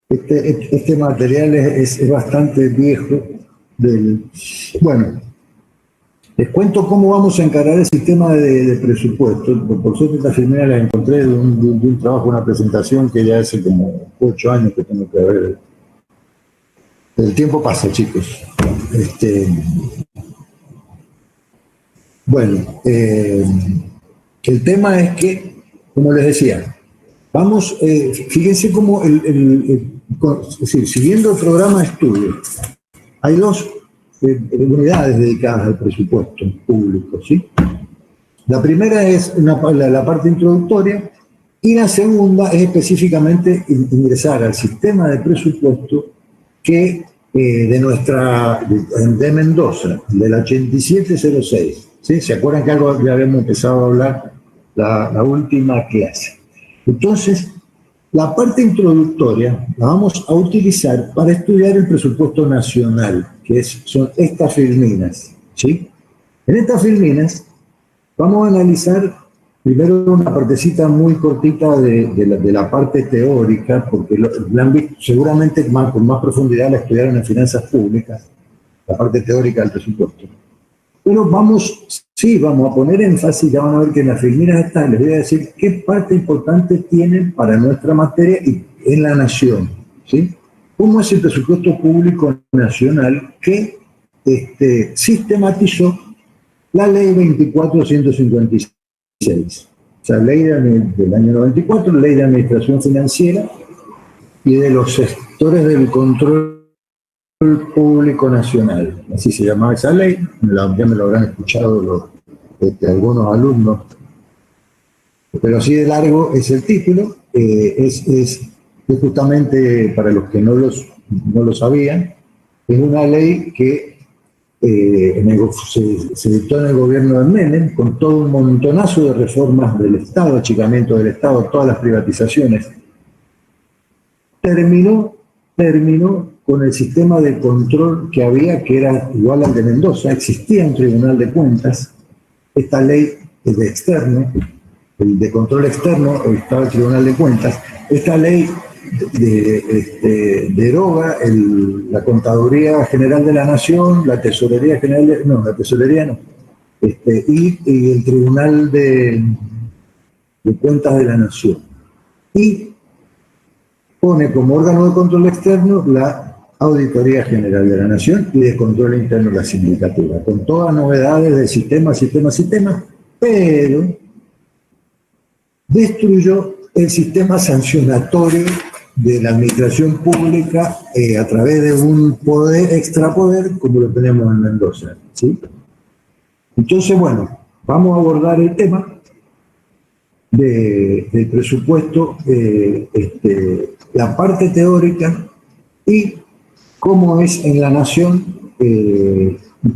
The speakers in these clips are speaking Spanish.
Este material es bastante viejo. Bueno, les cuento cómo vamos a encarar el sistema de presupuesto. Por suerte esta filmina la encontré de un trabajo, una presentación que ya hace como 8 años que tengo que ver. El tiempo pasa, chicos. Bueno, el tema es que, como les decía, vamos, fíjense cómo, es decir, siguiendo el programa de estudio, hay dos unidades dedicadas al presupuesto público, ¿sí? La primera es la parte introductoria y la segunda es específicamente ingresar al sistema de presupuesto que de Mendoza, del 8706, ¿sí? ¿Se acuerdan que algo ya habíamos empezado a hablar la última clase? Entonces, la parte introductoria la vamos a utilizar para estudiar el presupuesto nacional, que son estas filminas, ¿sí? En estas filminas vamos a analizar primero una partecita muy cortita de la parte teórica, porque la han visto, seguramente con más profundidad la estudiaron en finanzas públicas, la parte teórica del presupuesto. Pero vamos a poner énfasis, ya van a ver que en las filminas estas les voy a decir qué parte importante tienen para nuestra materia y en la nación, ¿sí? ¿Cómo es el presupuesto público nacional que sistematizó la ley 24.156? O sea, ley del año 94, ley de administración financiera y de los sectores del control público nacional, así se llamaba esa ley, ya me lo habrán escuchado algunos alumnos, pero así de largo es el título, es justamente para los que no lo sabían, es una ley que se dictó en el gobierno de Menem con todo un montonazo de reformas del Estado, achicamiento del Estado, todas las privatizaciones. Terminó con el sistema de control que había, que era igual al de Mendoza. Existía un tribunal de cuentas, esta ley es de externo, el de control externo, estaba el tribunal de cuentas. Esta ley deroga la Contaduría General de la Nación, la Tesorería General, la Tesorería no, y el Tribunal de Cuentas de la Nación. Y pone como órgano de control externo la Auditoría General de la Nación y de control interno la sindicatura, con todas novedades del sistema, pero destruyó el sistema sancionatorio de la administración pública a través de un extrapoder como lo tenemos en Mendoza, ¿sí? Entonces, bueno, vamos a abordar el tema del presupuesto, la parte teórica y cómo es en la nación,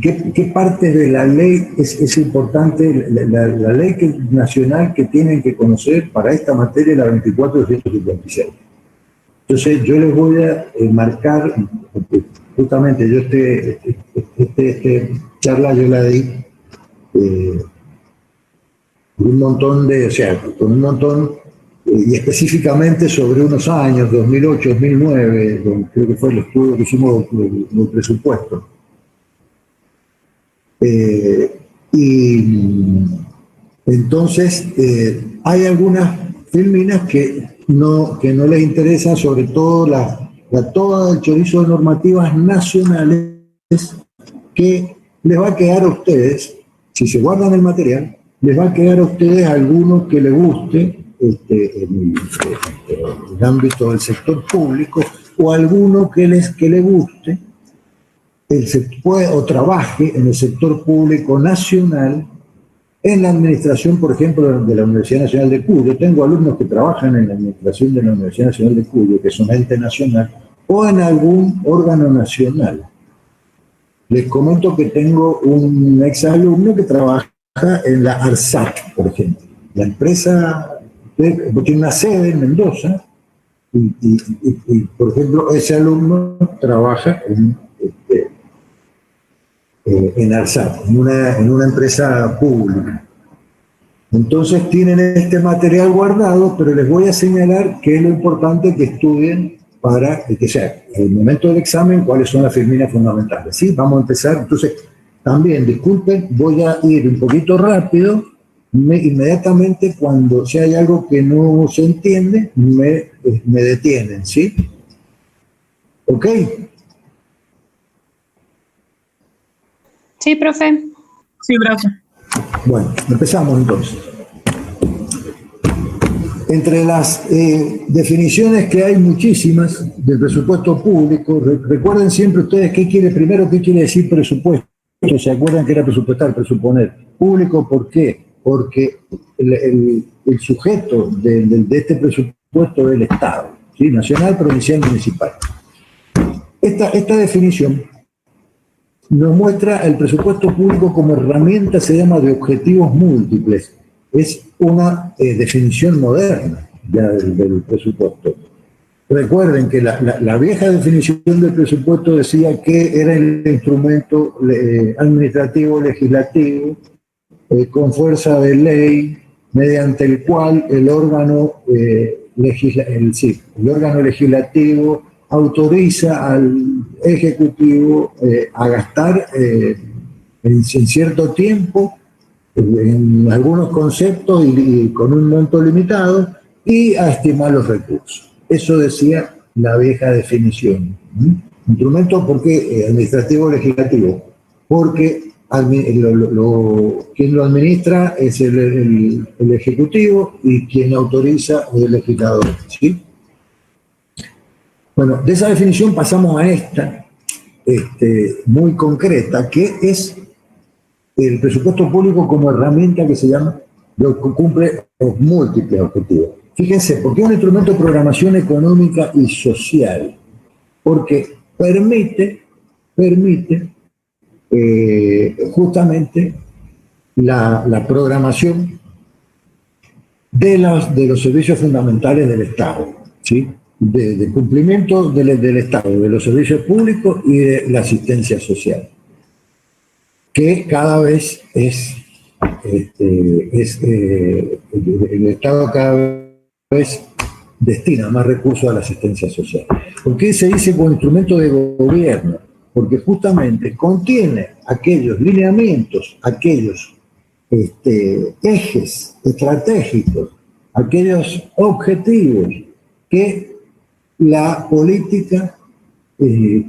qué parte de la ley es importante, la ley nacional que tienen que conocer para esta materia, la 24.156. Entonces yo les voy a marcar, justamente yo charla yo la di con un montón y específicamente sobre unos años, 2008, 2009, creo que fue el estudio que hicimos del presupuesto. Y entonces hay algunas filminas que no les interesa, sobre todo todo el chorizo de normativas nacionales que les va a quedar a ustedes, si se guardan el material, les va a quedar a ustedes alguno que les guste en el ámbito del sector público, o alguno que le guste o trabaje en el sector público nacional, en la administración, por ejemplo, de la Universidad Nacional de Cuyo. Tengo alumnos que trabajan en la administración de la Universidad Nacional de Cuyo, que son ente nacional, o en algún órgano nacional. Les comento que tengo un exalumno que trabaja en la ARSAT, por ejemplo. La empresa tiene una sede en Mendoza y por ejemplo, ese alumno trabaja en ARSAT, en una empresa pública. Entonces tienen este material guardado, pero les voy a señalar que es lo importante que estudien para que sea el momento del examen, cuáles son las firminas fundamentales. ¿Sí? Vamos a empezar. Entonces, también, disculpen, voy a ir un poquito rápido. Inmediatamente, cuando si hay algo que no se entiende, me detienen, ¿sí? ¿Ok? Sí, profe. Sí, profe. Bueno, empezamos entonces. Entre las definiciones que hay muchísimas del presupuesto público, recuerden siempre ustedes qué quiere decir presupuesto. ¿Se acuerdan que era presupuestar, presuponer? Público, ¿por qué? Porque el sujeto de este presupuesto es el Estado, ¿sí? Nacional, provincial, municipal. Esta definición nos muestra el presupuesto público como herramienta, se llama de objetivos múltiples. Es una definición moderna ya del presupuesto. Recuerden que la vieja definición del presupuesto decía que era el instrumento administrativo legislativo con fuerza de ley, mediante el cual el órgano legislativo autoriza al Ejecutivo a gastar en cierto tiempo, en algunos conceptos y con un monto limitado, y a estimar los recursos. Eso decía la vieja definición. Instrumento, ¿por qué administrativo legislativo? Porque quien lo administra es el Ejecutivo y quien autoriza es el legislador, ¿sí? Bueno, de esa definición pasamos a esta, muy concreta, que es el presupuesto público como herramienta que se llama, que cumple múltiples objetivos. Fíjense, ¿por qué es un instrumento de programación económica y social? Porque permite justamente la programación de los servicios fundamentales del Estado, ¿sí? De cumplimiento del Estado, de los servicios públicos y de la asistencia social, que cada vez el Estado cada vez destina más recursos a la asistencia social. ¿Por qué se dice como instrumento de gobierno? Porque justamente contiene aquellos lineamientos, aquellos ejes estratégicos, aquellos objetivos que la política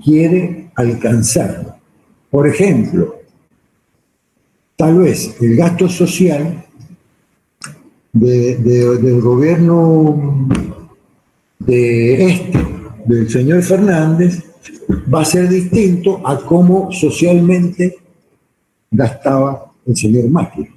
quiere alcanzar. Por ejemplo, tal vez el gasto social del gobierno del señor Fernández va a ser distinto a cómo socialmente gastaba el señor Macri.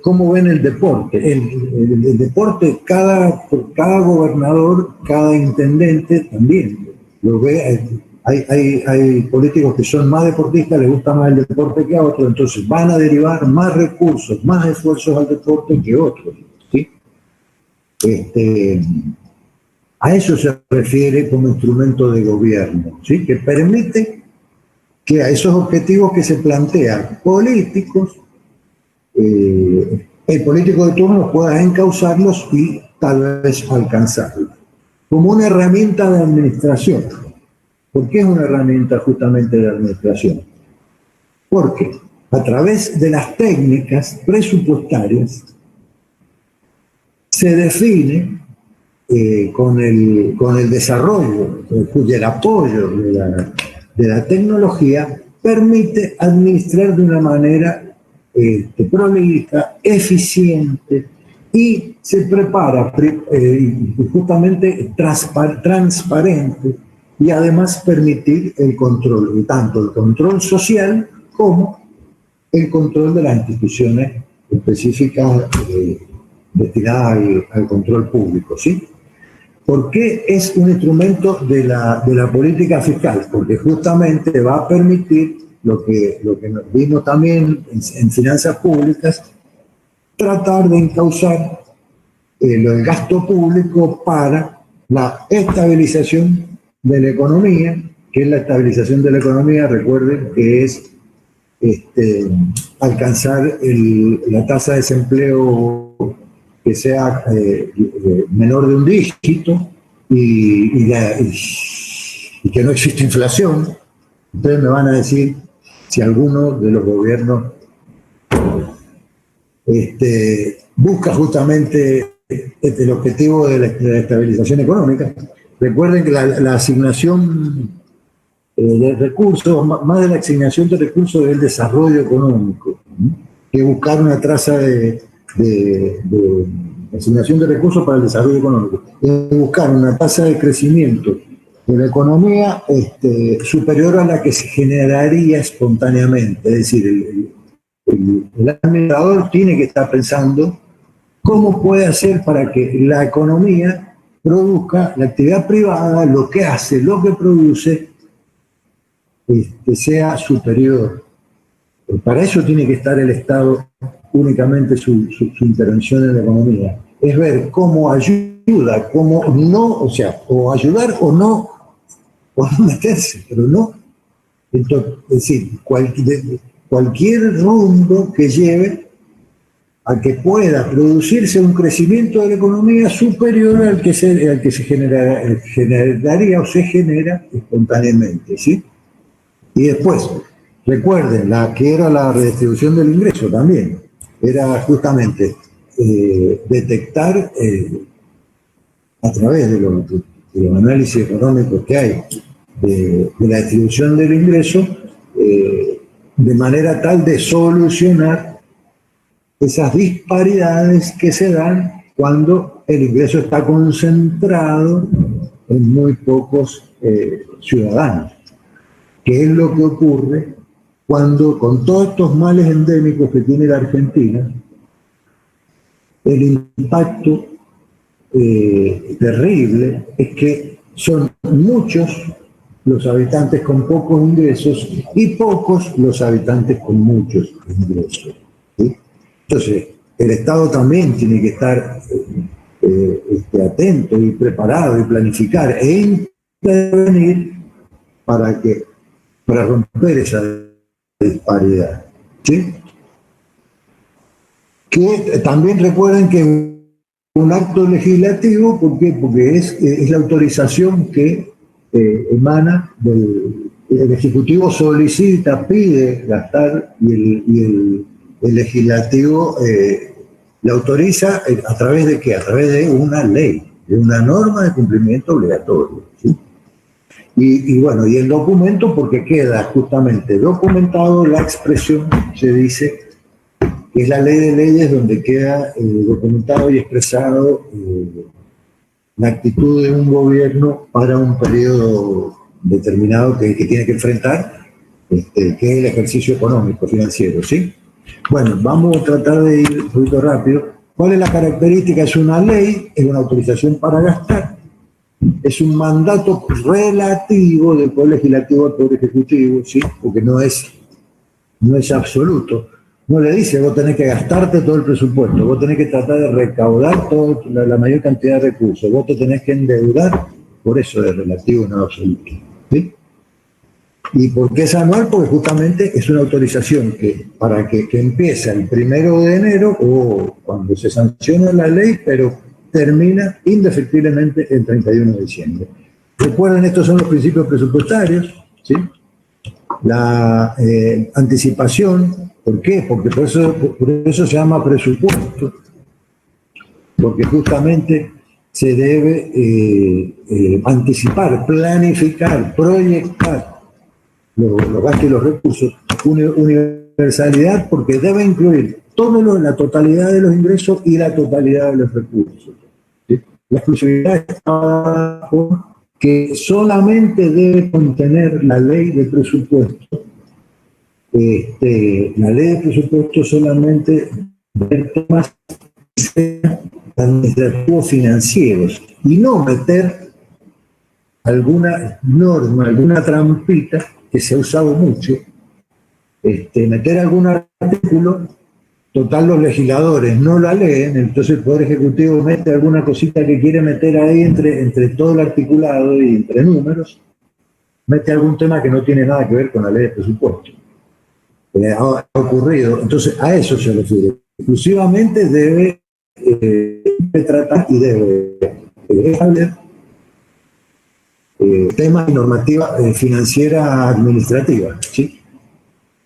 ¿Cómo ven el deporte? El deporte, cada gobernador, cada intendente también lo ve. Hay políticos que son más deportistas, les gusta más el deporte que a otros, entonces van a derivar más recursos, más esfuerzos al deporte que otros, ¿sí? A eso se refiere como instrumento de gobierno, ¿sí? Que permite que a esos objetivos que se plantean políticos, el político de turno pueda encauzarlos y tal vez alcanzarlos. Como una herramienta de administración. ¿Por qué es una herramienta justamente de administración? Porque a través de las técnicas presupuestarias se define con el desarrollo y el apoyo de la tecnología, permite administrar de una manera prolija, eficiente, y se prepara justamente transparente, y además permitir el control, tanto el control social como el control de las instituciones específicas destinadas al control público, ¿sí? ¿Por qué es un instrumento de la política fiscal? Porque justamente va a permitir lo que nos vimos también en finanzas públicas, tratar de encauzar el gasto público para la estabilización de la economía, que es la estabilización de la economía, recuerden que es alcanzar la tasa de desempleo que sea menor de un dígito y y que no existe inflación, ustedes me van a decir si alguno de los gobiernos busca justamente el objetivo de la estabilización económica. Recuerden que la asignación de recursos, más de la asignación de recursos, es el desarrollo económico, que buscar una tasa de asignación de recursos para el desarrollo económico, es buscar una tasa de crecimiento de la economía superior a la que se generaría espontáneamente. Es decir, el administrador tiene que estar pensando cómo puede hacer para que la economía produzca, la actividad privada, lo que hace, lo que produce, sea superior. Para eso tiene que estar el Estado únicamente su intervención en la economía. Es ver cómo ayuda, cómo no, o sea, o ayudar o no meterse, pero no. Entonces, es decir, cualquier rumbo que lleve a que pueda producirse un crecimiento de la economía superior al que se generaría o se genera espontáneamente, ¿sí? Y después, recuerden, que era la redistribución del ingreso también, era justamente detectar a través de los análisis económicos que hay de la distribución del ingreso, de manera tal de solucionar esas disparidades que se dan cuando el ingreso está concentrado en muy pocos ciudadanos, que es lo que ocurre cuando, con todos estos males endémicos que tiene la Argentina, el impacto terrible es que son muchos los habitantes con pocos ingresos y pocos los habitantes con muchos ingresos, ¿sí? Entonces, el Estado también tiene que estar atento y preparado y planificar e intervenir para romper esa disparidad, ¿sí? Que también recuerden que un acto legislativo, ¿por qué? Porque es la autorización que emana el Ejecutivo, solicita, pide gastar y el Legislativo la autoriza ¿a través de qué? A través de una ley, de una norma de cumplimiento obligatorio, ¿sí? Y bueno, y el documento, porque queda justamente documentado la expresión, se dice, que es la ley de leyes donde queda documentado y expresado la actitud de un gobierno para un periodo determinado que tiene que enfrentar, que es el ejercicio económico, financiero, ¿sí? Bueno, vamos a tratar de ir un poquito rápido. ¿Cuál es la característica? Es una ley, es una autorización para gastar, es un mandato relativo del Poder Legislativo al Poder Ejecutivo, ¿sí? Porque no es absoluto. No le dice, vos tenés que gastarte todo el presupuesto, vos tenés que tratar de recaudar la mayor cantidad de recursos, vos te tenés que endeudar, por eso es relativo, no absoluto, ¿sí? ¿Y por qué es anual? Porque justamente es una autorización para que empieza el 1 de enero o cuando se sanciona la ley, pero termina indefectiblemente el 31 de diciembre. Recuerden, estos son los principios presupuestarios, ¿sí? La anticipación, ¿por qué? Porque por eso se llama presupuesto, porque justamente se debe anticipar, planificar, proyectar los gastos y los recursos. Universalidad, porque debe incluir la totalidad de los ingresos y la totalidad de los recursos, ¿sí? La exclusividad está por que solamente debe contener la ley de presupuesto. La ley de presupuesto solamente ver temas administrativos financieros y no meter alguna norma, alguna trampita que se ha usado mucho, meter algún artículo. Total, los legisladores no la leen, entonces el Poder Ejecutivo mete alguna cosita que quiere meter ahí entre todo el articulado y entre números, mete algún tema que no tiene nada que ver con la ley de presupuesto. Ha ocurrido, entonces a eso se refiere. Exclusivamente debe tratar y debe hablar temas de normativa financiera administrativa, ¿sí?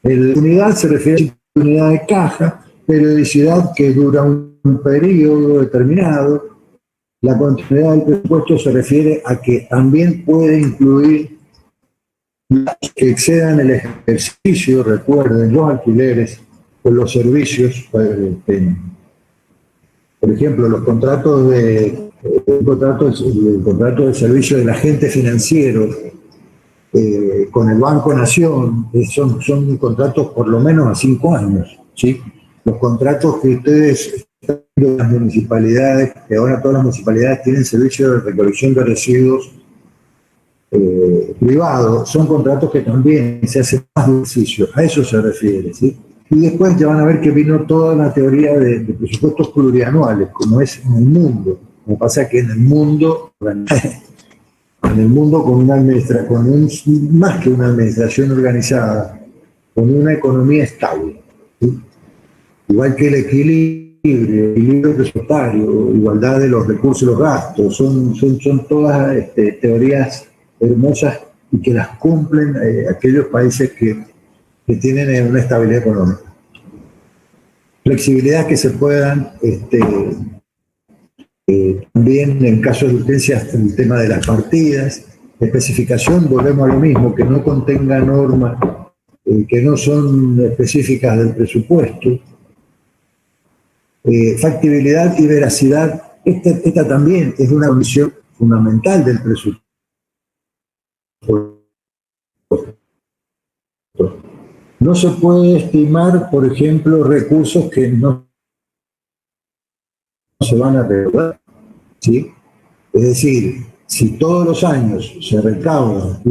La unidad se refiere a la unidad de caja, periodicidad que dura un periodo determinado. La continuidad del presupuesto se refiere a que también puede incluir que excedan el ejercicio, recuerden, los alquileres o los servicios, por ejemplo, los contratos el contrato de servicio del agente financiero con el Banco Nación, son contratos por lo menos a 5 años, ¿sí? Los contratos que ustedes están viendo en las municipalidades, que ahora todas las municipalidades tienen servicio de recolección de residuos privados, son contratos que también se hacen más de ejercicio, a eso se refiere, ¿sí? Y después ya van a ver que vino toda la teoría de presupuestos plurianuales, como es en el mundo. Como pasa que en el mundo con una más que una administración organizada, con una economía estable, ¿sí? Igual que el equilibrio presupuestario, igualdad de los recursos y los gastos, son todas teorías hermosas y que las cumplen aquellos países que tienen una estabilidad económica. Flexibilidad que se puedan, también en caso de urgencias, el tema de las partidas, especificación, volvemos a lo mismo, que no contenga normas que no son específicas del presupuesto, factibilidad y veracidad, esta también es una condición fundamental del presupuesto. No se puede estimar, por ejemplo, recursos que no se van a recaudar, ¿sí? Es decir, si todos los años se recaudan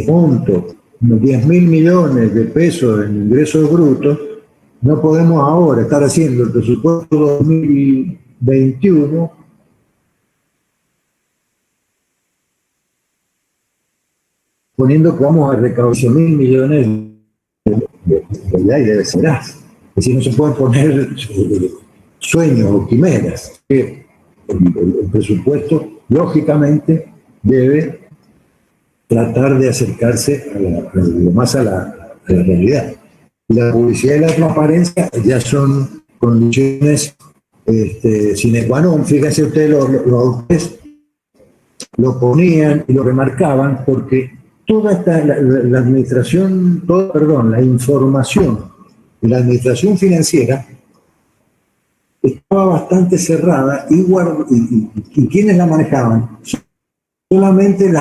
juntos 10.000 millones de pesos en ingresos brutos, no podemos ahora estar haciendo el presupuesto 2021 poniendo que vamos a recaudar 100.000 millones y debe ser más. Es decir, no se pueden poner sueños o quimeras. El presupuesto, lógicamente, debe tratar de acercarse más a la realidad. La publicidad y la transparencia ya son condiciones sine qua non. Fíjense ustedes, los autores lo ponían y lo remarcaban porque toda la administración, la información de la administración financiera estaba bastante cerrada y ¿quiénes la manejaban? Solamente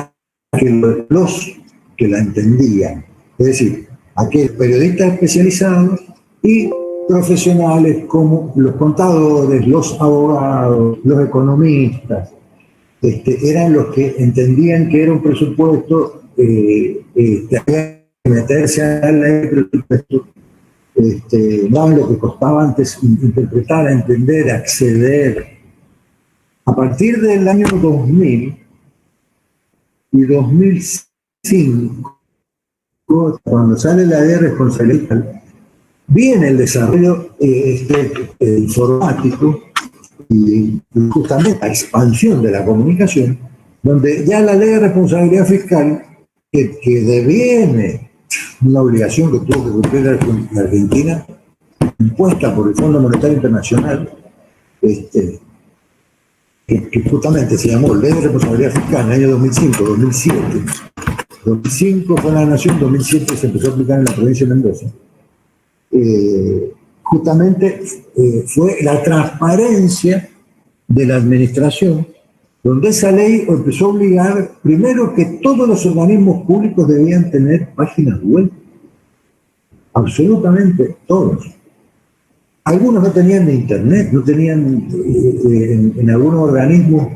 los que la entendían, es decir, aquellos periodistas especializados y profesionales como los contadores, los abogados, los economistas, eran los que entendían que era un presupuesto, había que meterse a la ley de presupuesto, daban lo que costaba antes interpretar, entender, acceder. A partir del año 2000 y 2005, cuando sale la ley de responsabilidad, viene el desarrollo informático y justamente la expansión de la comunicación, donde ya la ley de responsabilidad fiscal, que deviene una obligación que tuvo que cumplir la Argentina, impuesta por el Fondo Monetario Internacional, que justamente se llamó Ley de Responsabilidad Fiscal en el año 2005, 2007. 2005 fue en la Nación, 2007 se empezó a aplicar en la provincia de Mendoza. Justamente fue la transparencia de la administración, donde esa ley empezó a obligar, primero, que todos los organismos públicos debían tener páginas web. Absolutamente todos. Algunos no tenían ni internet, no tenían en algunos organismos.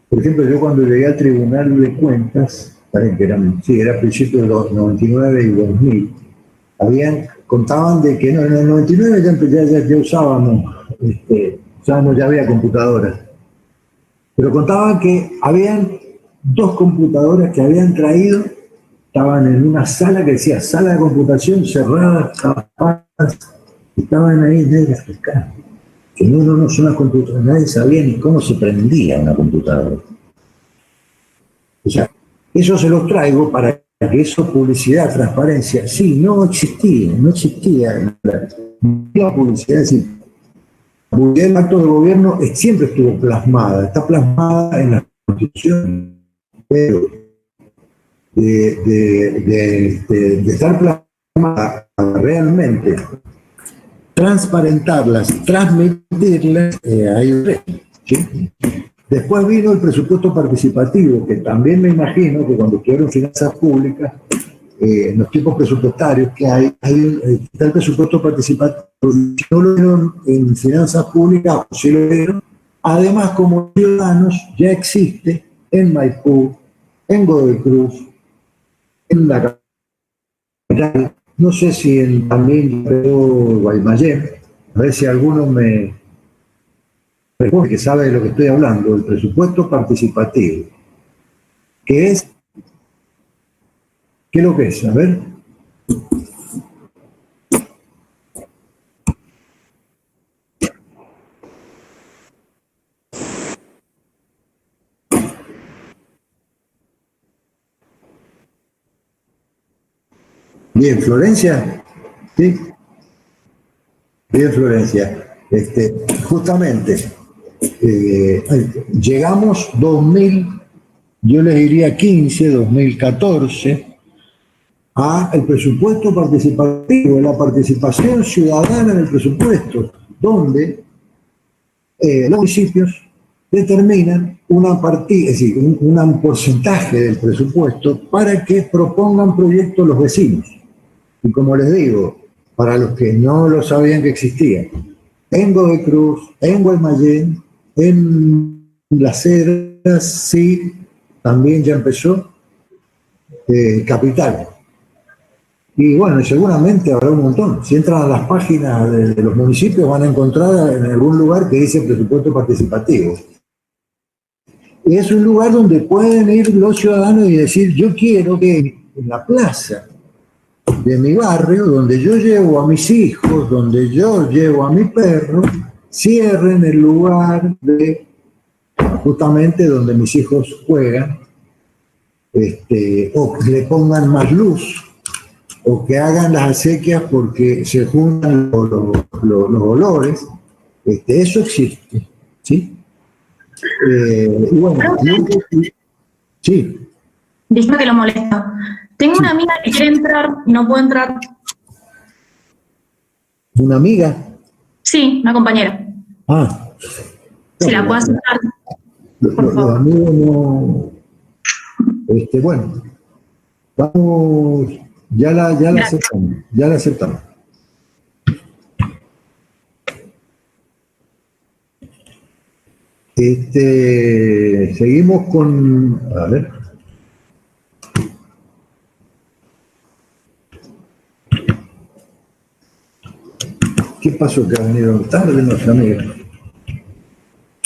Por ejemplo, yo cuando llegué al Tribunal de Cuentas, que era a principios de los 99 y 2000, contaban de que en el 99 ya usábamos, ya había computadoras. Pero contaban que habían 2 computadoras que habían traído, estaban en una sala que decía sala de computación cerrada, tapadas, estaban ahí negras, que no son las computadoras, nadie sabía ni cómo se prendía una computadora. O sea, Eso se los traigo para que eso, publicidad, transparencia, sí, no existía la publicidad, es decir, la publicidad del acto de gobierno siempre estuvo plasmada, está plasmada en la Constitución, pero de estar plasmada realmente, transparentarlas, transmitirlas, hay un reto, ¿sí? Después vino el presupuesto participativo, que también me imagino que cuando estuvieron finanzas públicas, en los tipos presupuestarios que está el presupuesto participativo, si no lo vieron en finanzas públicas, o si lo vieron, además como ciudadanos ya existe en Maipú, en Godoy Cruz, en la capital, no sé si también en Guaymallén, a ver si alguno me responde que sabe de lo que estoy hablando, el presupuesto participativo, que es, ¿qué es lo que es? A ver. Bien, Florencia, ¿sí? Bien, Florencia. Justamente, llegamos 2000, yo les diría 15, 2014, a el presupuesto participativo, la participación ciudadana en el presupuesto, donde los municipios determinan una partida, es decir, un porcentaje del presupuesto para que propongan proyectos los vecinos. Y como les digo, para los que no lo sabían que existía, en Godoy Cruz, en Guaymallén, en Las Heras, sí, también ya empezó, Capital. Y bueno, seguramente habrá un montón. Si entran a las páginas de los municipios van a encontrar en algún lugar que dice presupuesto participativo. Y es un lugar donde pueden ir los ciudadanos y decir, yo quiero que en la plaza de mi barrio, donde yo llevo a mis hijos, donde yo llevo a mi perro, cierren el lugar de justamente donde mis hijos juegan, o que le pongan más luz, o que hagan las acequias porque se juntan los olores. Eso existe, ¿sí? Y bueno, sí. Disculpe que lo molesto. Tengo una amiga que quiere entrar, no puede entrar. ¿Una amiga? Sí, una compañera. Ah. Si la puedo aceptar, por Los favor. amigos no. Bueno, vamos, ya la aceptamos, ya la aceptamos. Seguimos con, a ver. ¿Qué pasó? Que ha venido tarde nuestra amiga.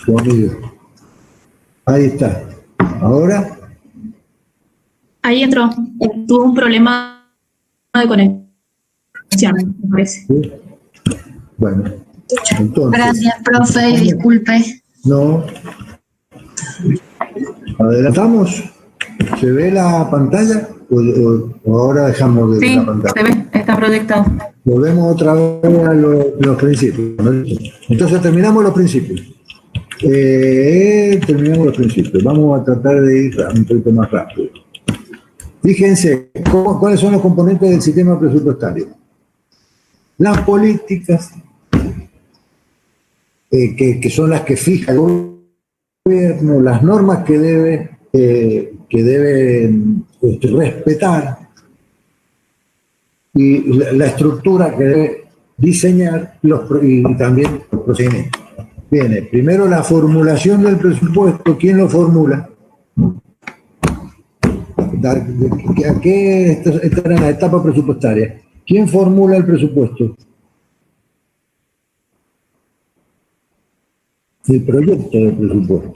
Tu amigo. Ahí está. Ahora. Ahí entró. Tuvo un problema de conexión, me parece. ¿Sí? Bueno, entonces. Gracias, profe, y disculpe. No. Adelantamos. ¿Se ve la pantalla? ¿O ahora dejamos de ver la pantalla? Sí, se ve, está proyectado. Volvemos otra vez a los principios, ¿no? Entonces terminamos los principios. Terminamos los principios. Vamos a tratar de ir un poquito más rápido. Fíjense, ¿cuáles son los componentes del sistema presupuestario? Las políticas, que son las que fija el gobierno, las normas que debe respetar, y la estructura que debe diseñar y también los procedimientos. Viene primero la formulación del presupuesto. ¿Quién lo formula? Esta era la etapa presupuestaria. ¿Quién formula el presupuesto? El proyecto de presupuesto.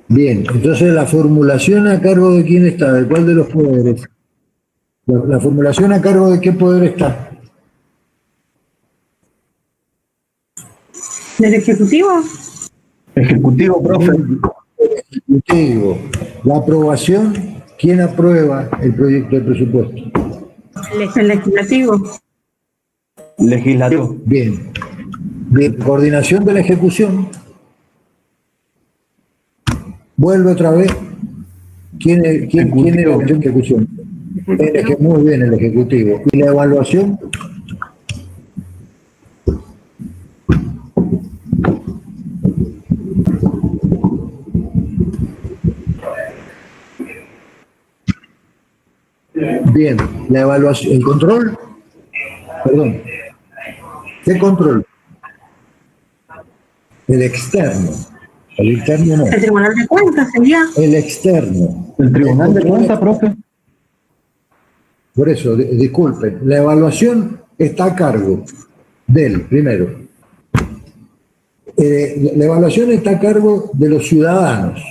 Bien, entonces la formulación a cargo de quién está, de cuál de los poderes. La formulación a cargo de qué poder está. ¿Del Ejecutivo? Ejecutivo, profe. Ejecutivo. La aprobación, ¿quién aprueba el proyecto de presupuesto? El Legislativo. Legislativo. Bien. Bien. Coordinación de la ejecución. Vuelve otra vez. ¿Quién es la ejecución? Muy bien, el Ejecutivo. ¿Y la evaluación? Bien, la evaluación, el control, perdón, ¿qué control? El externo, el interno no. El Tribunal de Cuentas sería. El externo. El Tribunal de Cuentas, profe. Por eso, disculpen, la evaluación está a cargo del, primero, la evaluación está a cargo de los ciudadanos.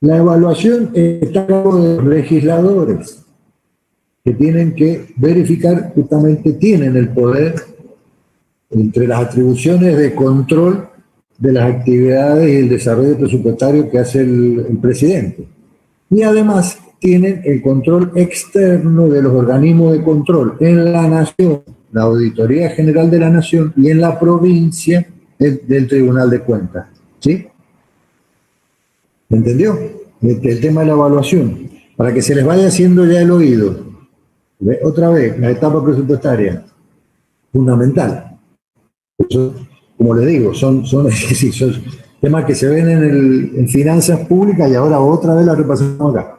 La evaluación está a cargo de los legisladores, que tienen que verificar, justamente tienen el poder entre las atribuciones de control de las actividades y el desarrollo presupuestario que hace el presidente. Y además tienen el control externo de los organismos de control en la Nación, la Auditoría General de la Nación, y en la provincia del Tribunal de Cuentas. ¿Sí? ¿Entendió? El tema de la evaluación. Para que se les vaya haciendo ya el oído. Otra vez, la etapa presupuestaria. Fundamental. Eso, como les digo, son temas que se ven en finanzas públicas y ahora otra vez la repasamos acá.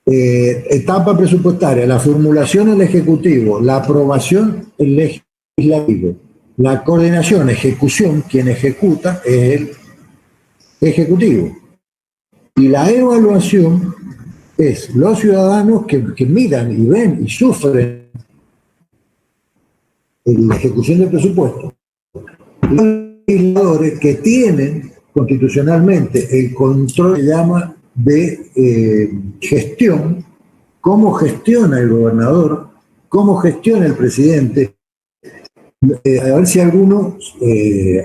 Etapa presupuestaria, la formulación el Ejecutivo, la aprobación el Legislativo, la coordinación, ejecución, quien ejecuta es el Ejecutivo. Y la evaluación es los ciudadanos que miran y ven y sufren la ejecución del presupuesto. Los legisladores que tienen constitucionalmente el control que llama de gestión, cómo gestiona el gobernador, cómo gestiona el presidente. A ver si alguno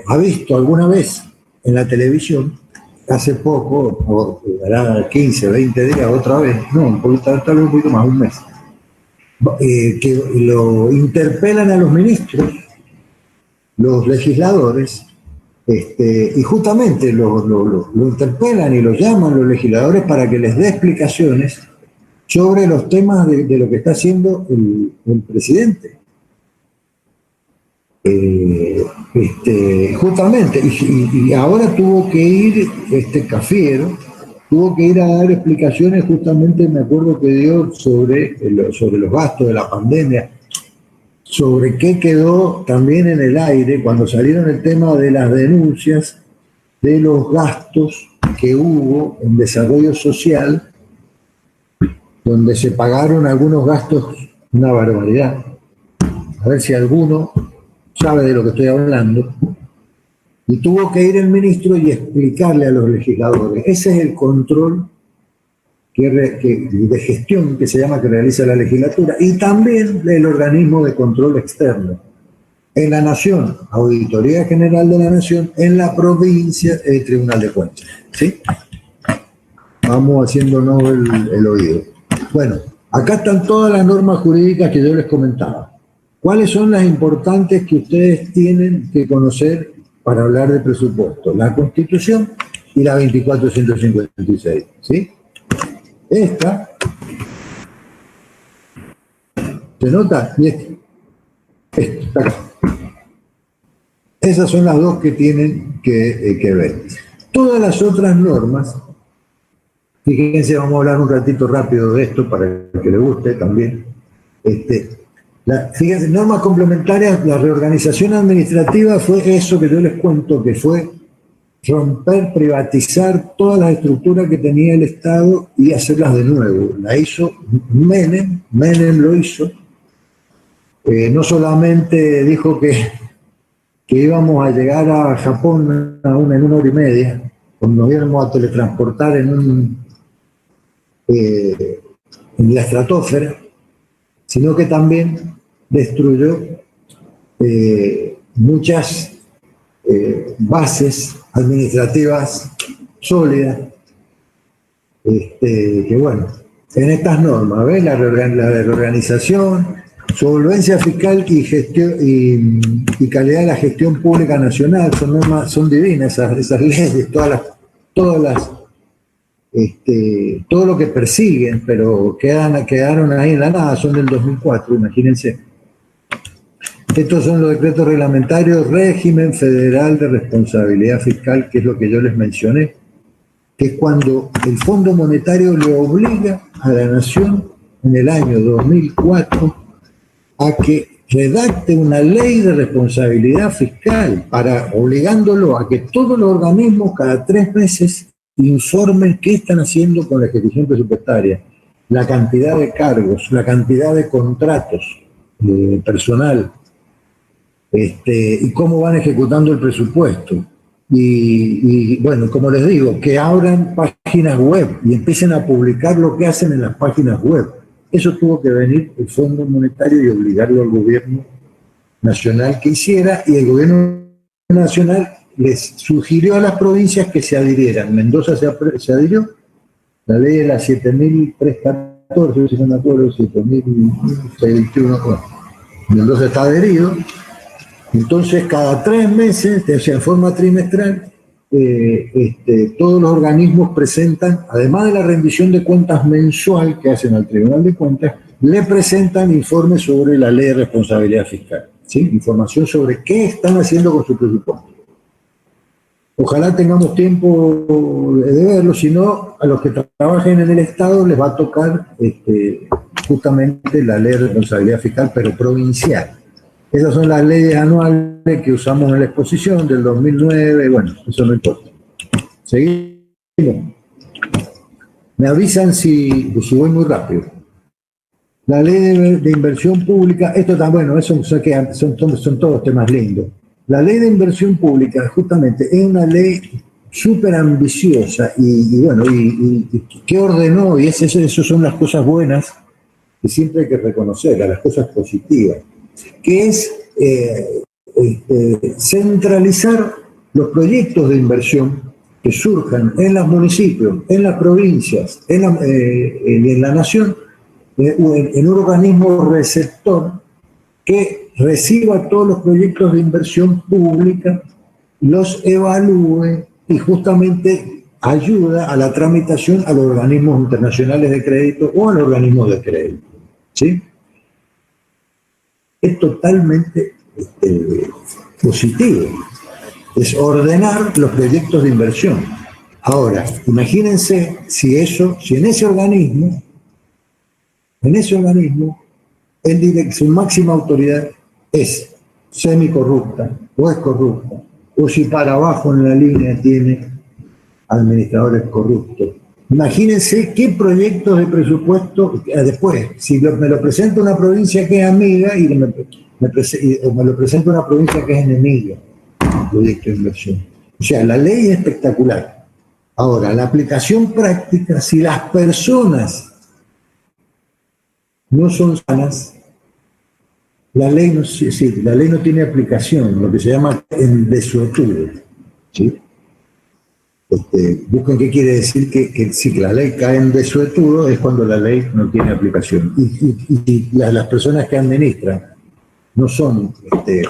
ha visto alguna vez en la televisión, hace poco, o hará 15, 20 días otra vez, no, tal vez un poquito más, un mes, que lo interpelan a los ministros, los legisladores, y justamente lo interpelan y lo llaman los legisladores para que les dé explicaciones sobre los temas de lo que está haciendo el presidente. Justamente, y ahora tuvo que ir Cafiero, tuvo que ir a dar explicaciones, justamente me acuerdo que dio sobre los gastos de la pandemia, sobre qué quedó también en el aire cuando salieron el tema de las denuncias de los gastos que hubo en desarrollo social, donde se pagaron algunos gastos, una barbaridad. A ver si alguno sabe de lo que estoy hablando. Y tuvo que ir el ministro y explicarle a los legisladores. Ese es el control de gestión que se llama, que realiza la legislatura, y también el organismo de control externo. En la Nación, Auditoría General de la Nación; en la provincia, el Tribunal de Cuentas. ¿Sí? Vamos haciéndonos el oído. Bueno, acá están todas las normas jurídicas que yo les comentaba. ¿Cuáles son las importantes que ustedes tienen que conocer para hablar de presupuesto? La Constitución y la 2456. ¿Sí? Esta, ¿se nota? Y esta acá. Esas son las dos que tienen que ver. Todas las otras normas, fíjense, vamos a hablar un ratito rápido de esto para que le guste también. Fíjense, normas complementarias, la reorganización administrativa fue eso que yo les cuento, que fue romper, privatizar todas las estructuras que tenía el Estado y hacerlas de nuevo. La hizo Menem lo hizo. No solamente dijo que íbamos a llegar a Japón en 1 hora y media, nos íbamos a teletransportar en la estratosfera, sino que también destruyó muchas bases administrativas sólidas, que bueno, en estas normas, ¿ves? La reorganización, solvencia fiscal y gestión y calidad de la gestión pública nacional, son normas, son divinas esas leyes, todo lo que persiguen, pero quedaron ahí en la nada, son del 2004, imagínense. Estos son los decretos reglamentarios, régimen federal de responsabilidad fiscal, que es lo que yo les mencioné, que es cuando el Fondo Monetario le obliga a la Nación en el año 2004 a que redacte una ley de responsabilidad fiscal, obligándolo a que todos los organismos cada 3 meses informen qué están haciendo con la ejecución presupuestaria, la cantidad de cargos, la cantidad de contratos personal, y cómo van ejecutando el presupuesto. Y bueno, como les digo, que abran páginas web y empiecen a publicar lo que hacen en las páginas web. Eso tuvo que venir el Fondo Monetario y obligarlo al gobierno nacional que hiciera, y el gobierno nacional les sugirió a las provincias que se adhirieran. Mendoza se adhirió, la ley de la 7.314, si no me acuerdo, 7.621, bueno, Mendoza está adherido. Entonces, cada 3 meses, o sea, en forma trimestral, todos los organismos presentan, además de la rendición de cuentas mensual que hacen al Tribunal de Cuentas, le presentan informes sobre la ley de responsabilidad fiscal, ¿sí? Información sobre qué están haciendo con su presupuesto. Ojalá tengamos tiempo de verlo, si no, a los que trabajen en el Estado les va a tocar justamente la ley de responsabilidad fiscal, pero provincial. Esas son las leyes anuales que usamos en la exposición del 2009, bueno, eso no importa. Seguimos. Me avisan si voy muy rápido. La ley de inversión pública, esto también, bueno, eso son todos temas lindos. La ley de inversión pública, justamente, es una ley súper ambiciosa y bueno, y que ordenó, y esas son las cosas buenas que siempre hay que reconocer, las cosas positivas, que es centralizar los proyectos de inversión que surjan en los municipios, en las provincias, en la nación, en un organismo receptor que reciba todos los proyectos de inversión pública, los evalúe y justamente ayuda a la tramitación a los organismos internacionales de crédito o a los organismos de crédito, ¿sí? Es totalmente positivo. Es ordenar los proyectos de inversión. Ahora, imagínense si en ese organismo, su máxima autoridad es semicorrupta o es corrupta, o si para abajo en la línea tiene administradores corruptos. Imagínense qué proyectos de presupuesto, después, si me lo presenta una provincia que es amiga o me lo presenta una provincia que es enemiga del proyecto de inversión. O sea, la ley es espectacular. Ahora, la aplicación práctica, si las personas no son sanas, la ley no tiene aplicación, lo que se llama en desuetudo, ¿sí? Busquen qué quiere decir que si la ley cae en desuetudo es cuando la ley no tiene aplicación. Y las personas que administran no son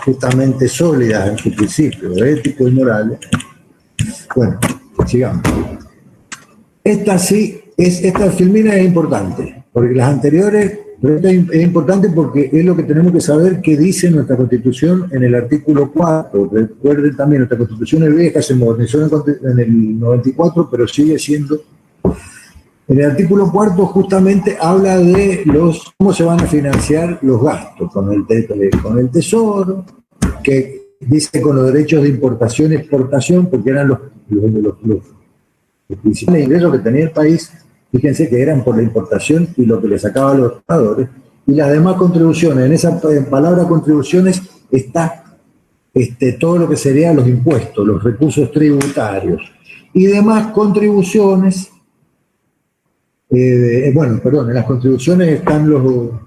justamente sólidas en sus principios éticos y morales. Bueno, sigamos. Esta filmina es importante, porque las anteriores, pero esta es importante porque es lo que tenemos que saber que dice nuestra Constitución en el artículo 4. Recuerden también, nuestra Constitución es vieja, se modernizó en el 94, pero sigue siendo. En el artículo 4 justamente habla de cómo se van a financiar los gastos con el Tesoro, que dice con los derechos de importación y exportación, porque eran los principales ingresos que tenía el país. Fíjense que eran por la importación y lo que le sacaban los trabajadores. Y las demás contribuciones, en esa palabra contribuciones está todo lo que serían los impuestos, los recursos tributarios. y demás contribuciones. En las contribuciones están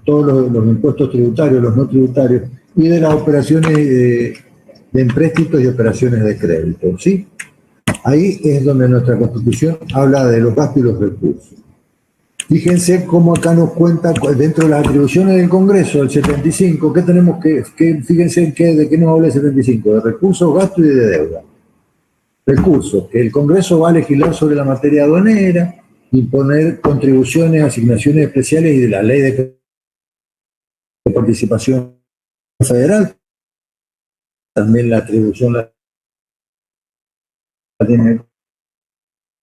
todos los impuestos tributarios, los no tributarios, y de las operaciones de empréstitos y operaciones de crédito, ¿sí? Ahí es donde nuestra Constitución habla de los gastos y los recursos. Fíjense cómo acá nos cuenta, dentro de las atribuciones del Congreso, el 75, ¿qué tenemos fíjense de qué nos habla el 75? De recursos, gastos y de deuda. Recursos, que el Congreso va a legislar sobre la materia aduanera, imponer contribuciones, asignaciones especiales y de la ley de participación federal. También la atribución la tiene el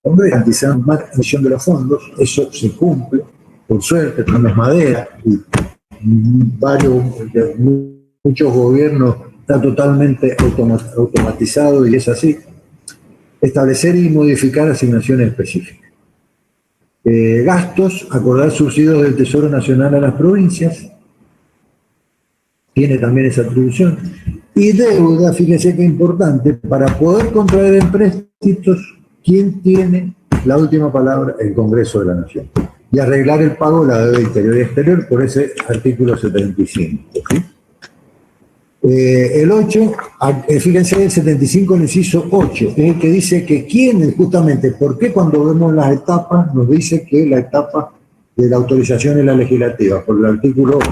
Congreso, garantizar más emisión de los fondos, eso se cumple, por suerte, tenemos madera y muchos gobiernos está totalmente automatizado y es así. Establecer y modificar asignaciones específicas. Gastos, acordar subsidios del Tesoro Nacional a las provincias, tiene también esa atribución. Y deuda, fíjense qué importante, para poder contraer empréstitos, ¿quién tiene la última palabra? El Congreso de la Nación. Y arreglar el pago de la deuda interior y exterior por ese artículo 75. ¿Sí? El 8, fíjense el 75, el inciso 8, es el que dice que quién, justamente, ¿por qué cuando vemos las etapas nos dice que la etapa de la autorización es la legislativa? Por el artículo 8,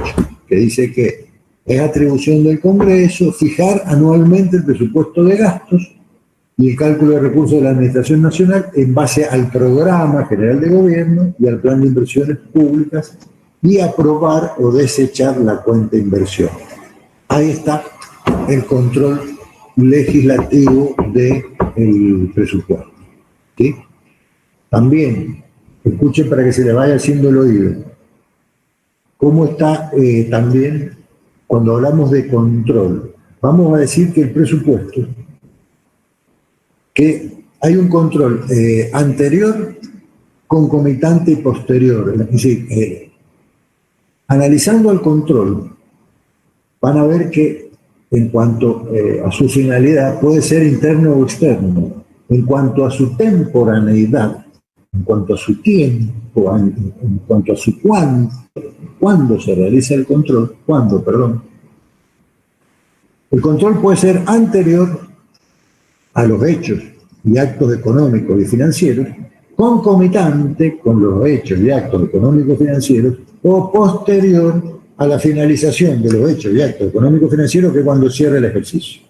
que dice que es atribución del Congreso fijar anualmente el presupuesto de gastos y el cálculo de recursos de la Administración Nacional en base al Programa General de Gobierno y al Plan de Inversiones Públicas y aprobar o desechar la cuenta de inversión. Ahí está el control legislativo del presupuesto. ¿Sí? También, escuchen para que se le vaya haciendo el oído, cómo está también cuando hablamos de control. Vamos a decir que el presupuesto, que hay un control anterior, concomitante y posterior. Es decir, analizando el control, van a ver que en cuanto a su finalidad puede ser interno o externo, en cuanto a su temporaneidad, en cuanto a su tiempo, en cuanto a su cuándo se realiza el control, el control puede ser anterior a los hechos y actos económicos y financieros, concomitante con los hechos y actos económicos y financieros, o posterior a la finalización de los hechos y actos económicos financieros, que es cuando cierra el ejercicio.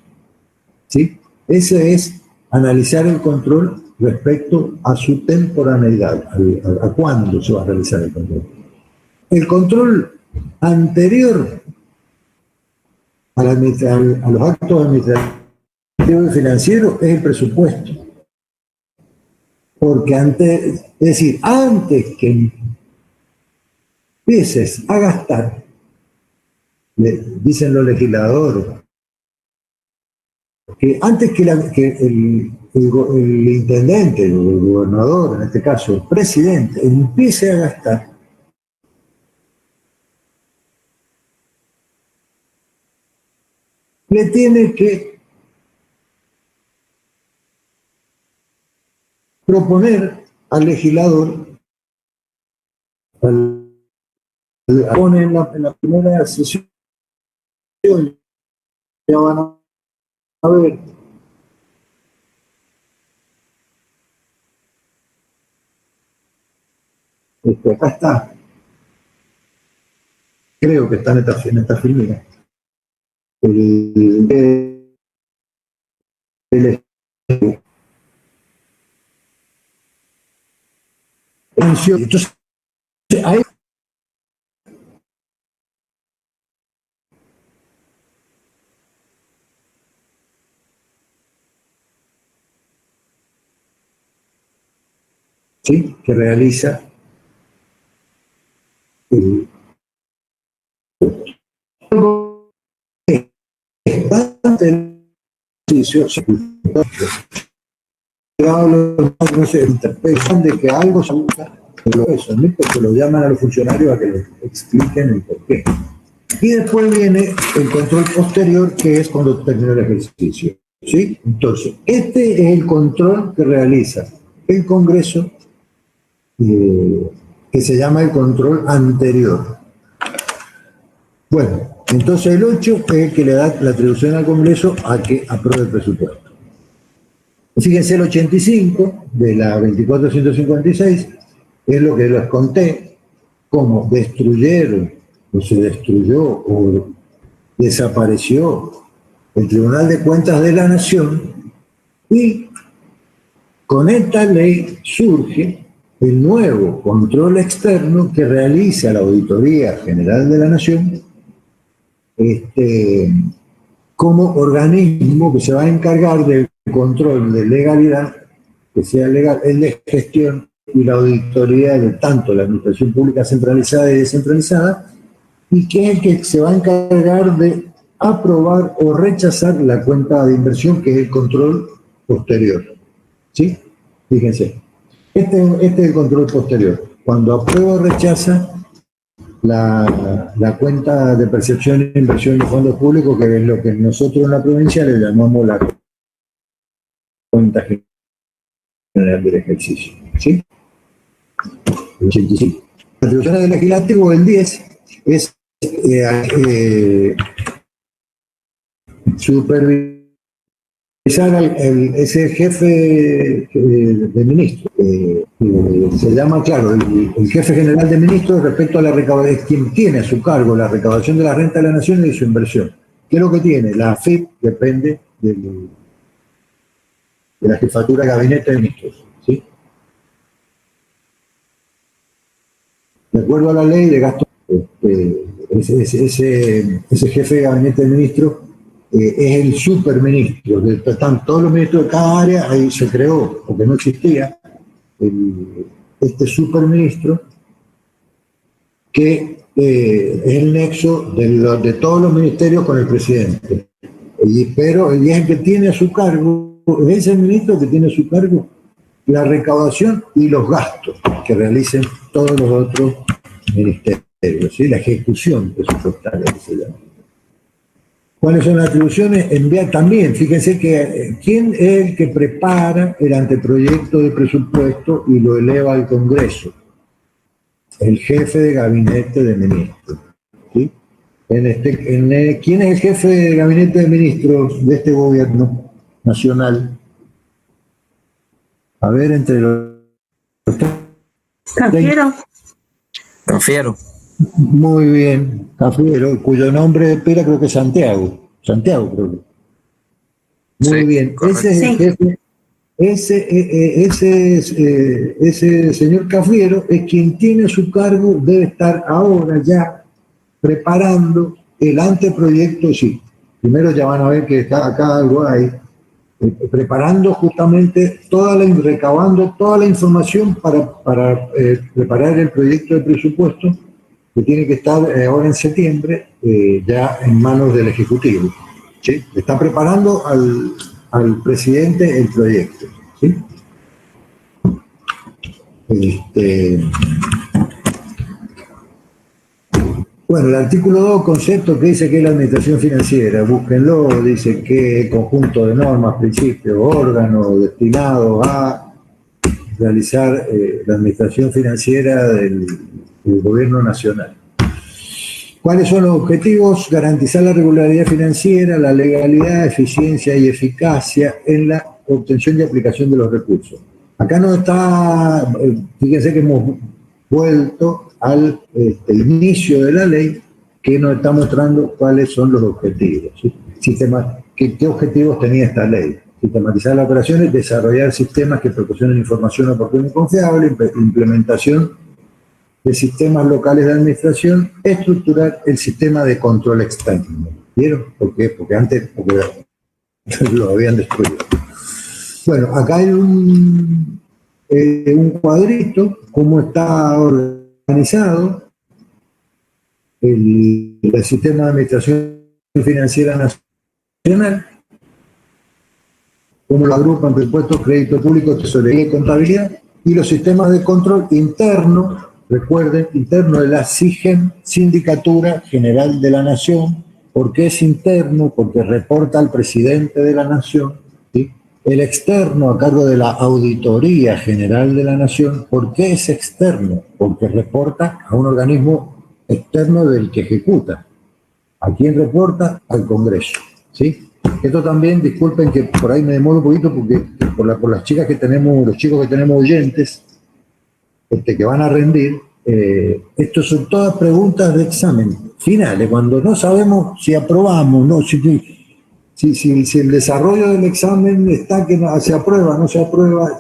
¿Sí? Ese es analizar el control respecto a su temporaneidad, a cuándo se va a realizar el control. El control anterior a los actos administrativos y financieros es el presupuesto. Porque antes que empieces a gastar, dicen los legisladores, que antes que el intendente, o el gobernador, en este caso el presidente, empiece a gastar, le tiene que proponer al legislador, pone en la primera sesión, ya van a ver, acá está, creo que está en esta filmina, entonces ahí ¿sí? Que realiza el ejercicio interpretan de que algo se busca, eso, ¿no? Porque lo llaman a los funcionarios a que les expliquen el porqué. Y después viene el control posterior, que es cuando termina el ejercicio. ¿Sí? Entonces, este es el control que realiza el Congreso, que se llama el control anterior. Bueno, entonces el 8 es el que le da la atribución al Congreso a que apruebe el presupuesto. Fíjense, el 85 de la 2456 es lo que les conté, cómo destruyeron, o se destruyó, o desapareció el Tribunal de Cuentas de la Nación, y con esta ley surge el nuevo control externo que realiza la Auditoría General de la Nación, como organismo que se va a encargar del control de legalidad, que sea legal, el de gestión y la auditoría de tanto la administración pública centralizada y descentralizada, y que es el que se va a encargar de aprobar o rechazar la cuenta de inversión, que es el control posterior. ¿Sí? Fíjense, este es el control posterior. Cuando aprueba o rechaza la cuenta de percepción e inversión de fondos públicos, que es lo que nosotros en la provincia le llamamos la cuenta general del ejercicio. ¿Sí? El 85. La atribución del legislativo, el 10, es supervisar ese jefe de ministro. Se llama, claro, el jefe general de ministros respecto a la recaudación, es quien tiene a su cargo la recaudación de la renta de la nación y de su inversión. ¿Qué es lo que tiene? La AFIP depende de la jefatura de gabinete de ministros. ¿Sí? De acuerdo a la ley de gasto, ese jefe de gabinete de ministros es el superministro. Están todos los ministros de cada área, ahí se creó, porque no existía, este superministro, que es el nexo de todos los ministerios con el presidente. Pero y es el que tiene a su cargo, es el ministro que tiene a su cargo la recaudación y los gastos que realicen todos los otros ministerios, ¿sí? La ejecución presupuestaria que se llama. ¿Cuáles son las atribuciones? Enviar también, fíjense que quién es el que prepara el anteproyecto de presupuesto y lo eleva al Congreso. El jefe de gabinete de ministros. ¿Sí? ¿Quién es el jefe de gabinete de ministros de este gobierno nacional? A ver, entre los... Cafiero. Muy bien, Cafiero, cuyo nombre de pila creo que es Santiago. Santiago, creo que. Muy sí, bien, correcto. Ese es el jefe. Ese señor Cafiero es quien tiene a su cargo, debe estar ahora ya preparando el anteproyecto. Sí, primero ya van a ver que acá algo hay, preparando justamente recabando toda la información para preparar el proyecto de presupuesto, que tiene que estar ahora en septiembre ya en manos del Ejecutivo. ¿Sí? Está preparando al presidente el proyecto. ¿Sí? Bueno, el artículo 2, concepto que dice que es la administración financiera, búsquenlo, dice que es conjunto de normas, principios, órganos destinados a realizar la administración financiera del gobierno nacional. ¿Cuáles son los objetivos? Garantizar la regularidad financiera, la legalidad, eficiencia y eficacia en la obtención y aplicación de los recursos. Acá no está, fíjense que hemos vuelto al inicio de la ley, que nos está mostrando cuáles son los objetivos. ¿Sí? ¿Qué objetivos tenía esta ley? Sistematizar las operaciones, desarrollar sistemas que proporcionen información oportuna y confiable, implementación de sistemas locales de administración, estructurar el sistema de control externo. ¿Vieron? ¿Por qué? Porque antes lo habían destruido. Bueno, acá hay un cuadrito, cómo está organizado el sistema de administración financiera nacional, cómo lo agrupan presupuesto, crédito público, tesorería y contabilidad, y los sistemas de control interno, recuerden, interno de la SIGEN, Sindicatura General de la Nación, porque es interno, porque reporta al presidente de la Nación, ¿sí? El externo a cargo de la Auditoría General de la Nación. ¿Por qué es externo? Porque reporta a un organismo externo del que ejecuta. ¿A quién reporta? Al Congreso, ¿sí? Esto también, disculpen que por ahí me demoro un poquito, porque por las chicas que tenemos, los chicos que tenemos oyentes, que van a rendir, estos son todas preguntas de examen finales, cuando no sabemos si aprobamos, no, si el desarrollo del examen está que no, se aprueba, no se aprueba.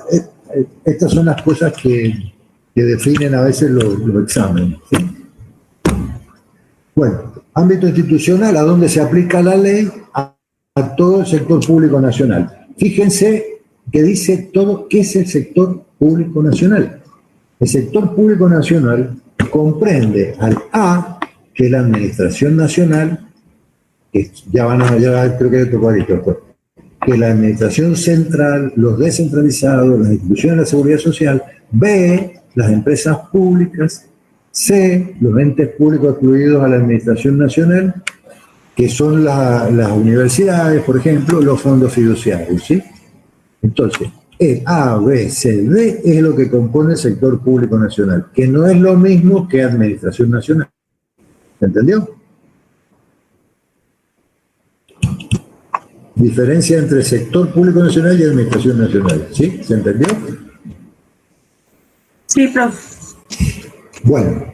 Estas son las cosas que definen a veces los exámenes, ¿sí? Bueno, ámbito institucional, a donde se aplica la ley a todo el sector público nacional. Fíjense que dice todo qué es el sector público nacional. El sector público nacional comprende al A, que es la Administración Nacional, que ya creo que hay otro cuadrito después, que es la Administración Central, los descentralizados, las instituciones de la Seguridad Social; B, las empresas públicas; C, los entes públicos excluidos a la Administración Nacional, que son las universidades, por ejemplo, los fondos fiduciarios, ¿sí? Entonces, el A, B, C, D es lo que compone el sector público nacional, que no es lo mismo que Administración Nacional. ¿Se entendió? Diferencia entre sector público nacional y Administración Nacional, ¿sí? ¿Se entendió? Sí, profe. Bueno,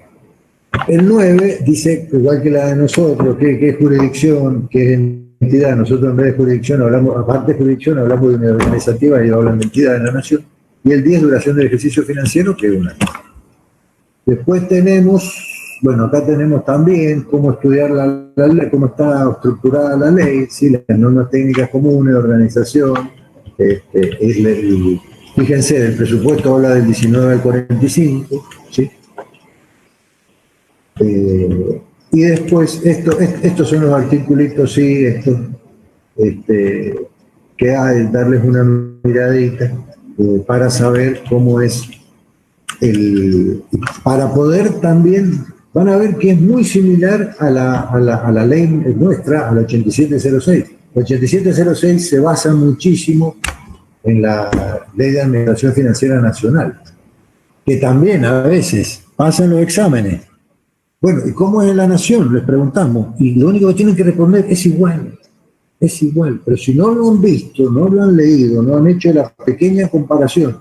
el 9 dice, igual que la de nosotros, que es jurisdicción, que es entidad. Nosotros en vez de jurisdicción hablamos, aparte de jurisdicción, hablamos de unidad organizativa y hablan de entidad de la nación. Y el 10, duración del ejercicio financiero, que es un año. Después tenemos, bueno, acá tenemos también cómo estudiar la ley, cómo está estructurada la ley, ¿sí? Las normas técnicas comunes, organización. Fíjense, el presupuesto habla del 19 al 45, ¿sí? Y después, estos son los articulitos, sí, que hay, darles una miradita para saber cómo es para poder también, van a ver que es muy similar a la ley nuestra, a la 8706. La 8706 se basa muchísimo en la Ley de Administración Financiera Nacional, que también a veces pasan los exámenes. Bueno, ¿y cómo es en la nación? Les preguntamos. Y lo único que tienen que responder es igual. Es igual. Pero si no lo han visto, no lo han leído, no han hecho la pequeña comparación,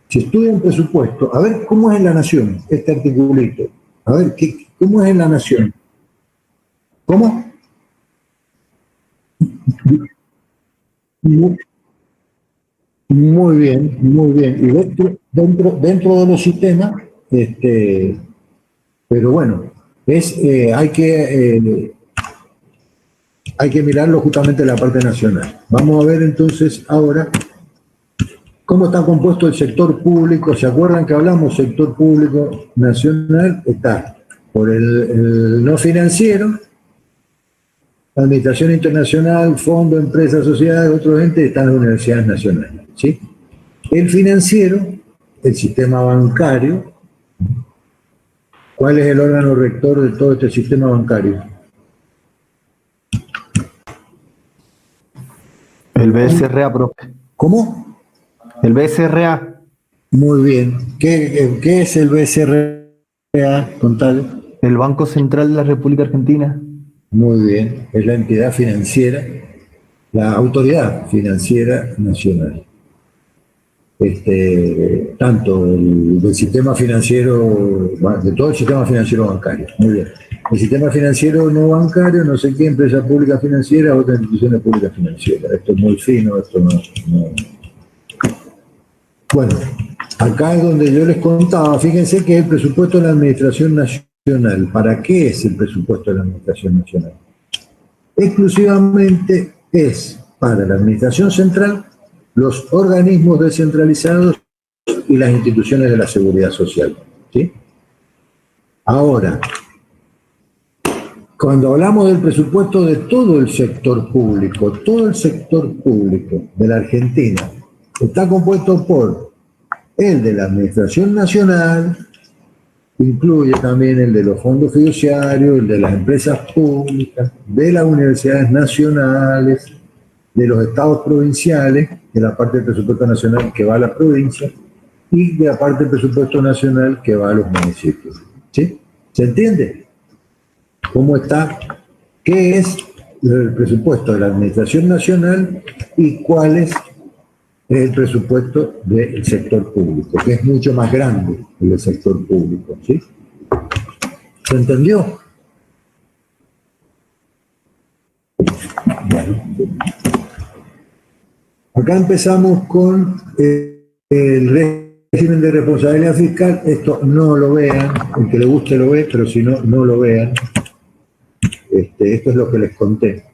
si estudian presupuesto, a ver cómo es en la nación, este articulito. A ver, ¿cómo es en la nación? ¿Cómo? Muy bien, muy bien. Y dentro de los sistemas, pero bueno, hay que mirarlo justamente en la parte nacional. Vamos a ver entonces ahora cómo está compuesto el sector público. ¿Se acuerdan que hablamos sector público nacional? Está por el no financiero, administración internacional, fondo, empresas, sociedades, otros entes, están las universidades nacionales, ¿sí? El financiero, el sistema bancario. ¿Cuál es el órgano rector de todo este sistema bancario? El BSRA, profe. ¿Cómo? El BSRA. Muy bien. ¿Qué es el BSRA? Contale. El Banco Central de la República Argentina. Muy bien. Es la entidad financiera, la Autoridad Financiera Nacional. Tanto del sistema financiero, de todo el sistema financiero bancario. Muy bien. El sistema financiero no bancario, no sé qué, empresa pública financiera, otras instituciones públicas financieras. Esto es muy fino, esto no. Bueno, acá es donde yo les contaba, fíjense que es el presupuesto de la Administración Nacional. ¿Para qué es el presupuesto de la Administración Nacional? Exclusivamente es para la Administración Central, los organismos descentralizados y las instituciones de la seguridad social, ¿sí? Ahora, cuando hablamos del presupuesto de todo el sector público de la Argentina, está compuesto por el de la Administración Nacional, incluye también el de los fondos fiduciarios, el de las empresas públicas, de las universidades nacionales, de los estados provinciales, de la parte del presupuesto nacional que va a la provincia, y de la parte del presupuesto nacional que va a los municipios. ¿Sí? ¿Se entiende? ¿Cómo está? ¿Qué es el presupuesto de la Administración Nacional y cuál es el presupuesto del sector público, que es mucho más grande que el sector público? ¿Sí? ¿Se entendió? Bueno. Acá empezamos con el régimen de responsabilidad fiscal. Esto no lo vean, el que le guste lo ve, pero si no, no lo vean. Esto es lo que les conté.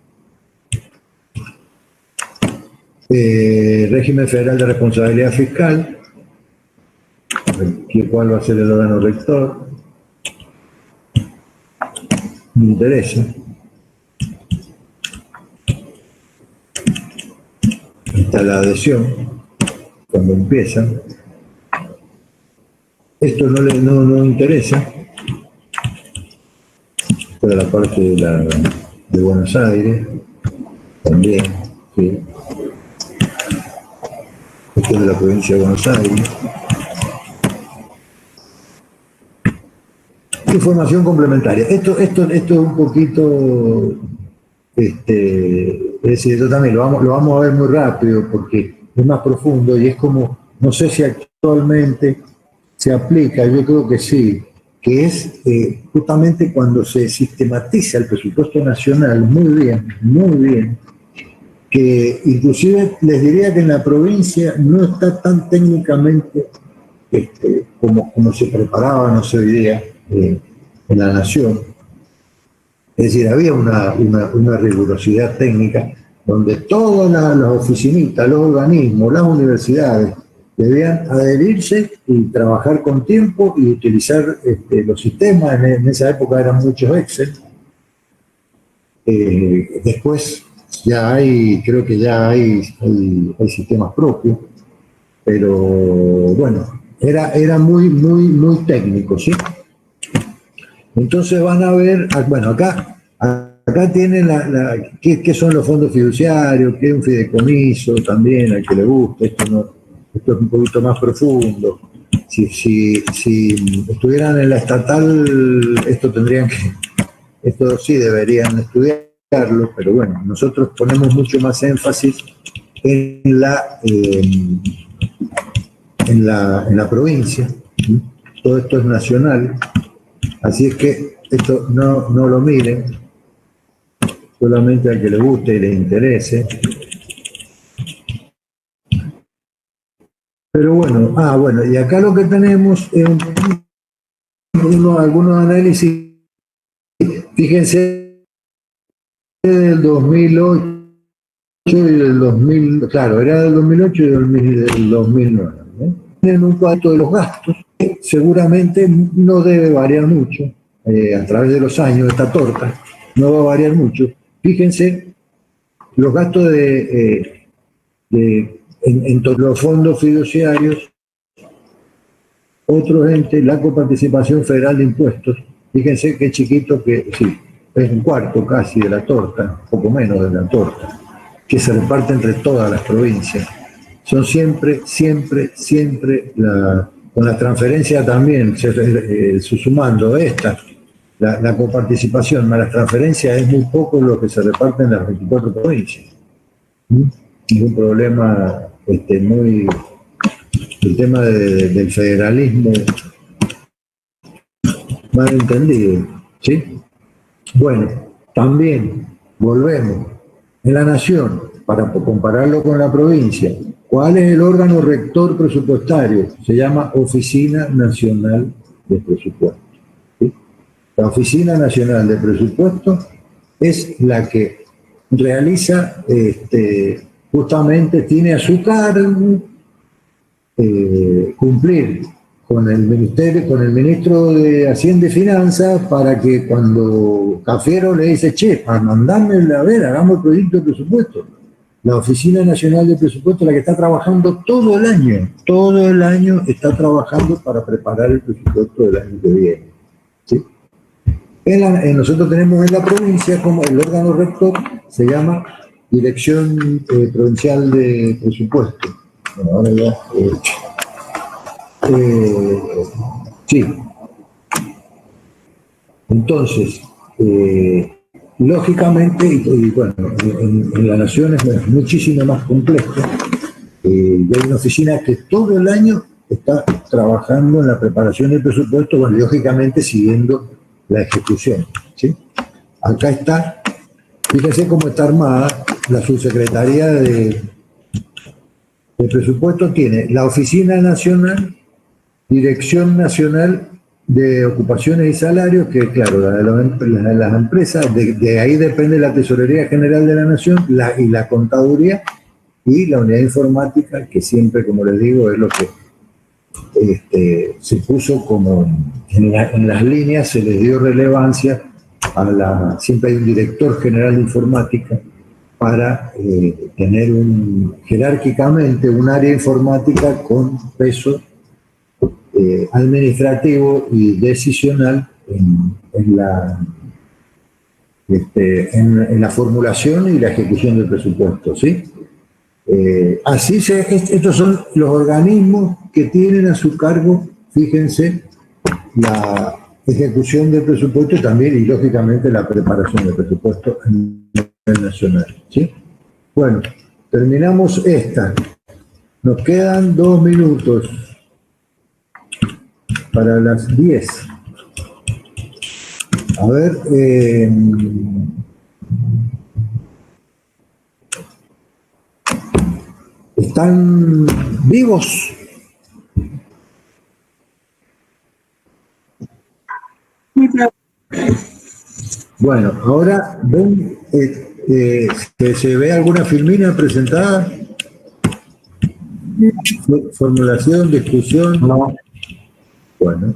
Régimen federal de responsabilidad fiscal. ¿Cuál va a ser el órgano rector? Me interesa. Está la adhesión, cuando empiezan. Esto no interesa. Toda la parte de Buenos Aires, también, sí. Esto es de la provincia de Buenos Aires. Información complementaria. Esto es un poquito, es decir, esto también lo vamos a ver muy rápido porque es más profundo y es como, no sé si actualmente se aplica, yo creo que sí, que es justamente cuando se sistematiza el presupuesto nacional, muy bien, que inclusive les diría que en la provincia no está tan técnicamente como se preparaba, no sé, hoy día en la nación. Es decir, había una rigurosidad técnica donde todas las oficinitas, los organismos, las universidades debían adherirse y trabajar con tiempo y utilizar los sistemas. En esa época eran muchos Excel. Después ya creo que ya hay sistemas propios, pero bueno, era muy técnico, ¿sí? Entonces van a ver, bueno, acá tienen qué son los fondos fiduciarios, qué es un fideicomiso también, al que le guste, esto es un poquito más profundo. Si estuvieran en la estatal, esto sí deberían estudiarlo, pero bueno, nosotros ponemos mucho más énfasis en la provincia. Todo esto es nacional, así es que esto no lo miren, solamente al que le guste y le interese. Pero bueno, y acá lo que tenemos es algunos análisis. Fíjense, del 2008 y del 2000, claro, era del 2008 y del 2009. Tienen un cuadro de los gastos, que seguramente no debe variar mucho, a través de los años, esta torta, no va a variar mucho. Fíjense, los gastos en todos los fondos fiduciarios, otros entes, la coparticipación federal de impuestos, fíjense qué chiquito que, sí, es un cuarto casi de la torta, poco menos de la torta, que se reparte entre todas las provincias. Son siempre, con la transferencia también, sumando la coparticipación más las transferencias, es muy poco lo que se reparte en las 24 provincias. Es un problema el tema del federalismo mal entendido, ¿sí? Bueno, también volvemos en la nación, para compararlo con la provincia. ¿Cuál es el órgano rector presupuestario? Se llama Oficina Nacional de Presupuesto, ¿sí? La Oficina Nacional de Presupuesto es la que realiza, justamente tiene a su cargo cumplir con el ministro de Hacienda y Finanzas, para que cuando Cafiero le dice, che, para mandarme a ver, hagamos el proyecto de presupuesto, la Oficina Nacional de Presupuesto la que está trabajando todo el año está trabajando para preparar el presupuesto del año que viene. ¿Sí? Nosotros tenemos en la provincia como el órgano rector, se llama Dirección Provincial de Presupuesto. Bueno, ahora ya, sí. Entonces, lógicamente, y bueno, en la Nación es muchísimo más complejo. Y hay una oficina que todo el año está trabajando en la preparación del presupuesto, bueno, lógicamente siguiendo la ejecución. ¿Sí? Acá está, fíjense cómo está armada la subsecretaría de presupuesto. Tiene la Oficina Nacional, Dirección Nacional de Ocupaciones y Salarios, que claro, de las empresas, de ahí depende la Tesorería General de la Nación y la Contaduría, y la Unidad Informática, que siempre, como les digo, es lo que se puso como en las líneas, se les dio relevancia siempre hay un director general de informática para tener jerárquicamente un área informática con peso administrativo y decisional en la formulación y la ejecución del presupuesto, ¿sí? Estos son los organismos que tienen a su cargo, fíjense, la ejecución del presupuesto también y lógicamente la preparación del presupuesto a nivel nacional, ¿sí? Bueno, terminamos esta. Nos quedan 2 minutos para las 10. A ver, ¿están vivos? Bueno, ahora ven que se ve alguna filmina presentada. Formulación, discusión. No. Bueno.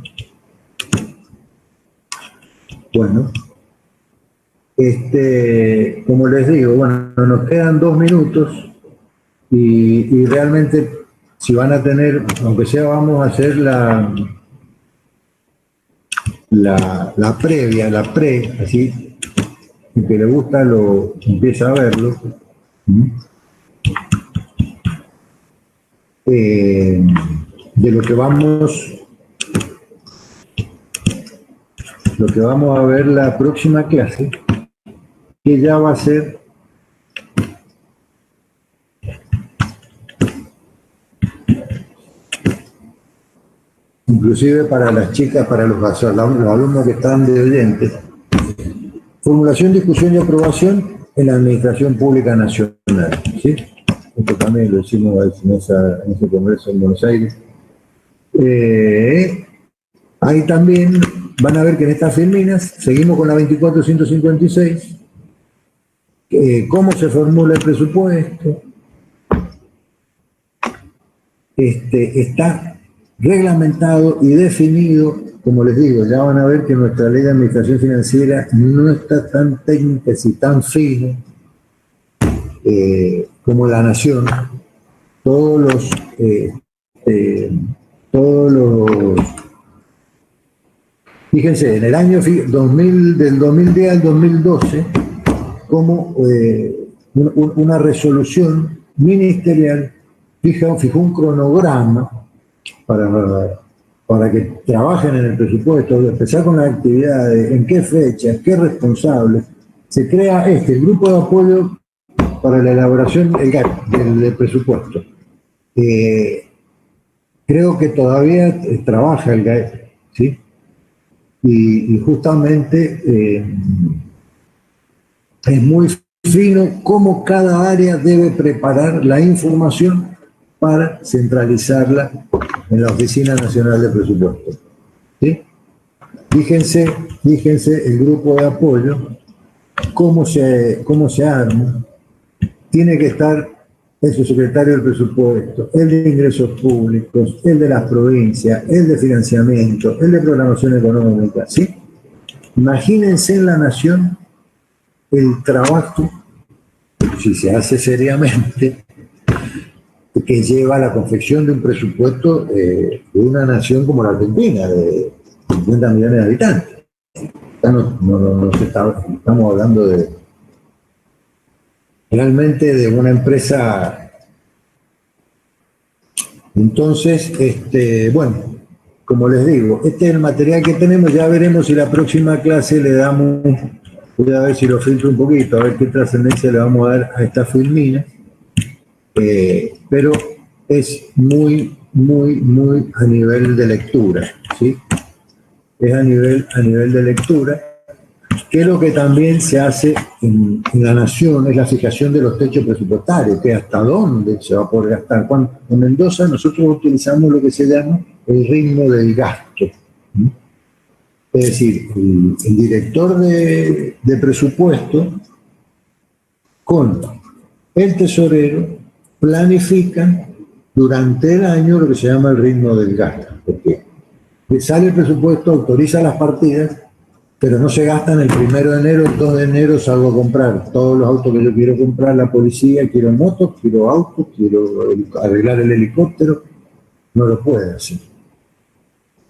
Como les digo, bueno, nos quedan 2 minutos y realmente si van a tener, aunque sea vamos a hacer la previa, así, el que le gusta lo empieza a verlo. De lo que vamos a ver la próxima clase, que ya va a ser inclusive para las chicas, para los alumnos que están de oyentes, formulación, discusión y aprobación en la Administración Pública Nacional, ¿sí? Esto también lo hicimos en ese congreso en Buenos Aires. Ahí también van a ver que en estas filminas seguimos con la 24.156, cómo se formula el presupuesto. Está reglamentado y definido, como les digo, ya van a ver que nuestra ley de administración financiera no está tan técnica y tan fina como la Nación. Fíjense, en el año del 2010 al 2012, como una resolución ministerial fijó un cronograma para que trabajen en el presupuesto, empezar con las actividades, en qué fecha, qué responsables. Se crea el grupo de apoyo para la elaboración del presupuesto. Creo que todavía trabaja el GAEP, ¿sí? Y justamente es muy fino cómo cada área debe preparar la información para centralizarla en la Oficina Nacional de Presupuesto, ¿sí? Fíjense el grupo de apoyo, cómo se arma. Tiene que estar el subsecretario del presupuesto, el de ingresos públicos, el de las provincias, el de financiamiento, el de programación económica, ¿sí? Imagínense en la Nación el trabajo si se hace seriamente, que lleva a la confección de un presupuesto de una nación como la Argentina, de 50 millones de habitantes. Estamos hablando de realmente de una empresa. Entonces, bueno, como les digo, este es el material que tenemos. Ya veremos si la próxima clase le damos, voy a ver si lo filtro un poquito, a ver qué trascendencia le vamos a dar a esta filmina. Pero es muy a nivel de lectura, ¿sí? Es a nivel de lectura, que es lo que también se hace en la Nación, es la fijación de los techos presupuestarios, que hasta dónde se va a poder gastar. En Mendoza nosotros utilizamos lo que se llama el ritmo del gasto. Es decir, el director de presupuesto con el tesorero planifican durante el año lo que se llama el ritmo del gasto. Porque sale el presupuesto, autoriza las partidas, pero no se gastan el 1 de enero, el 2 de enero salgo a comprar todos los autos que yo quiero comprar, la policía, quiero motos, quiero autos, quiero arreglar el helicóptero. No lo puede hacer.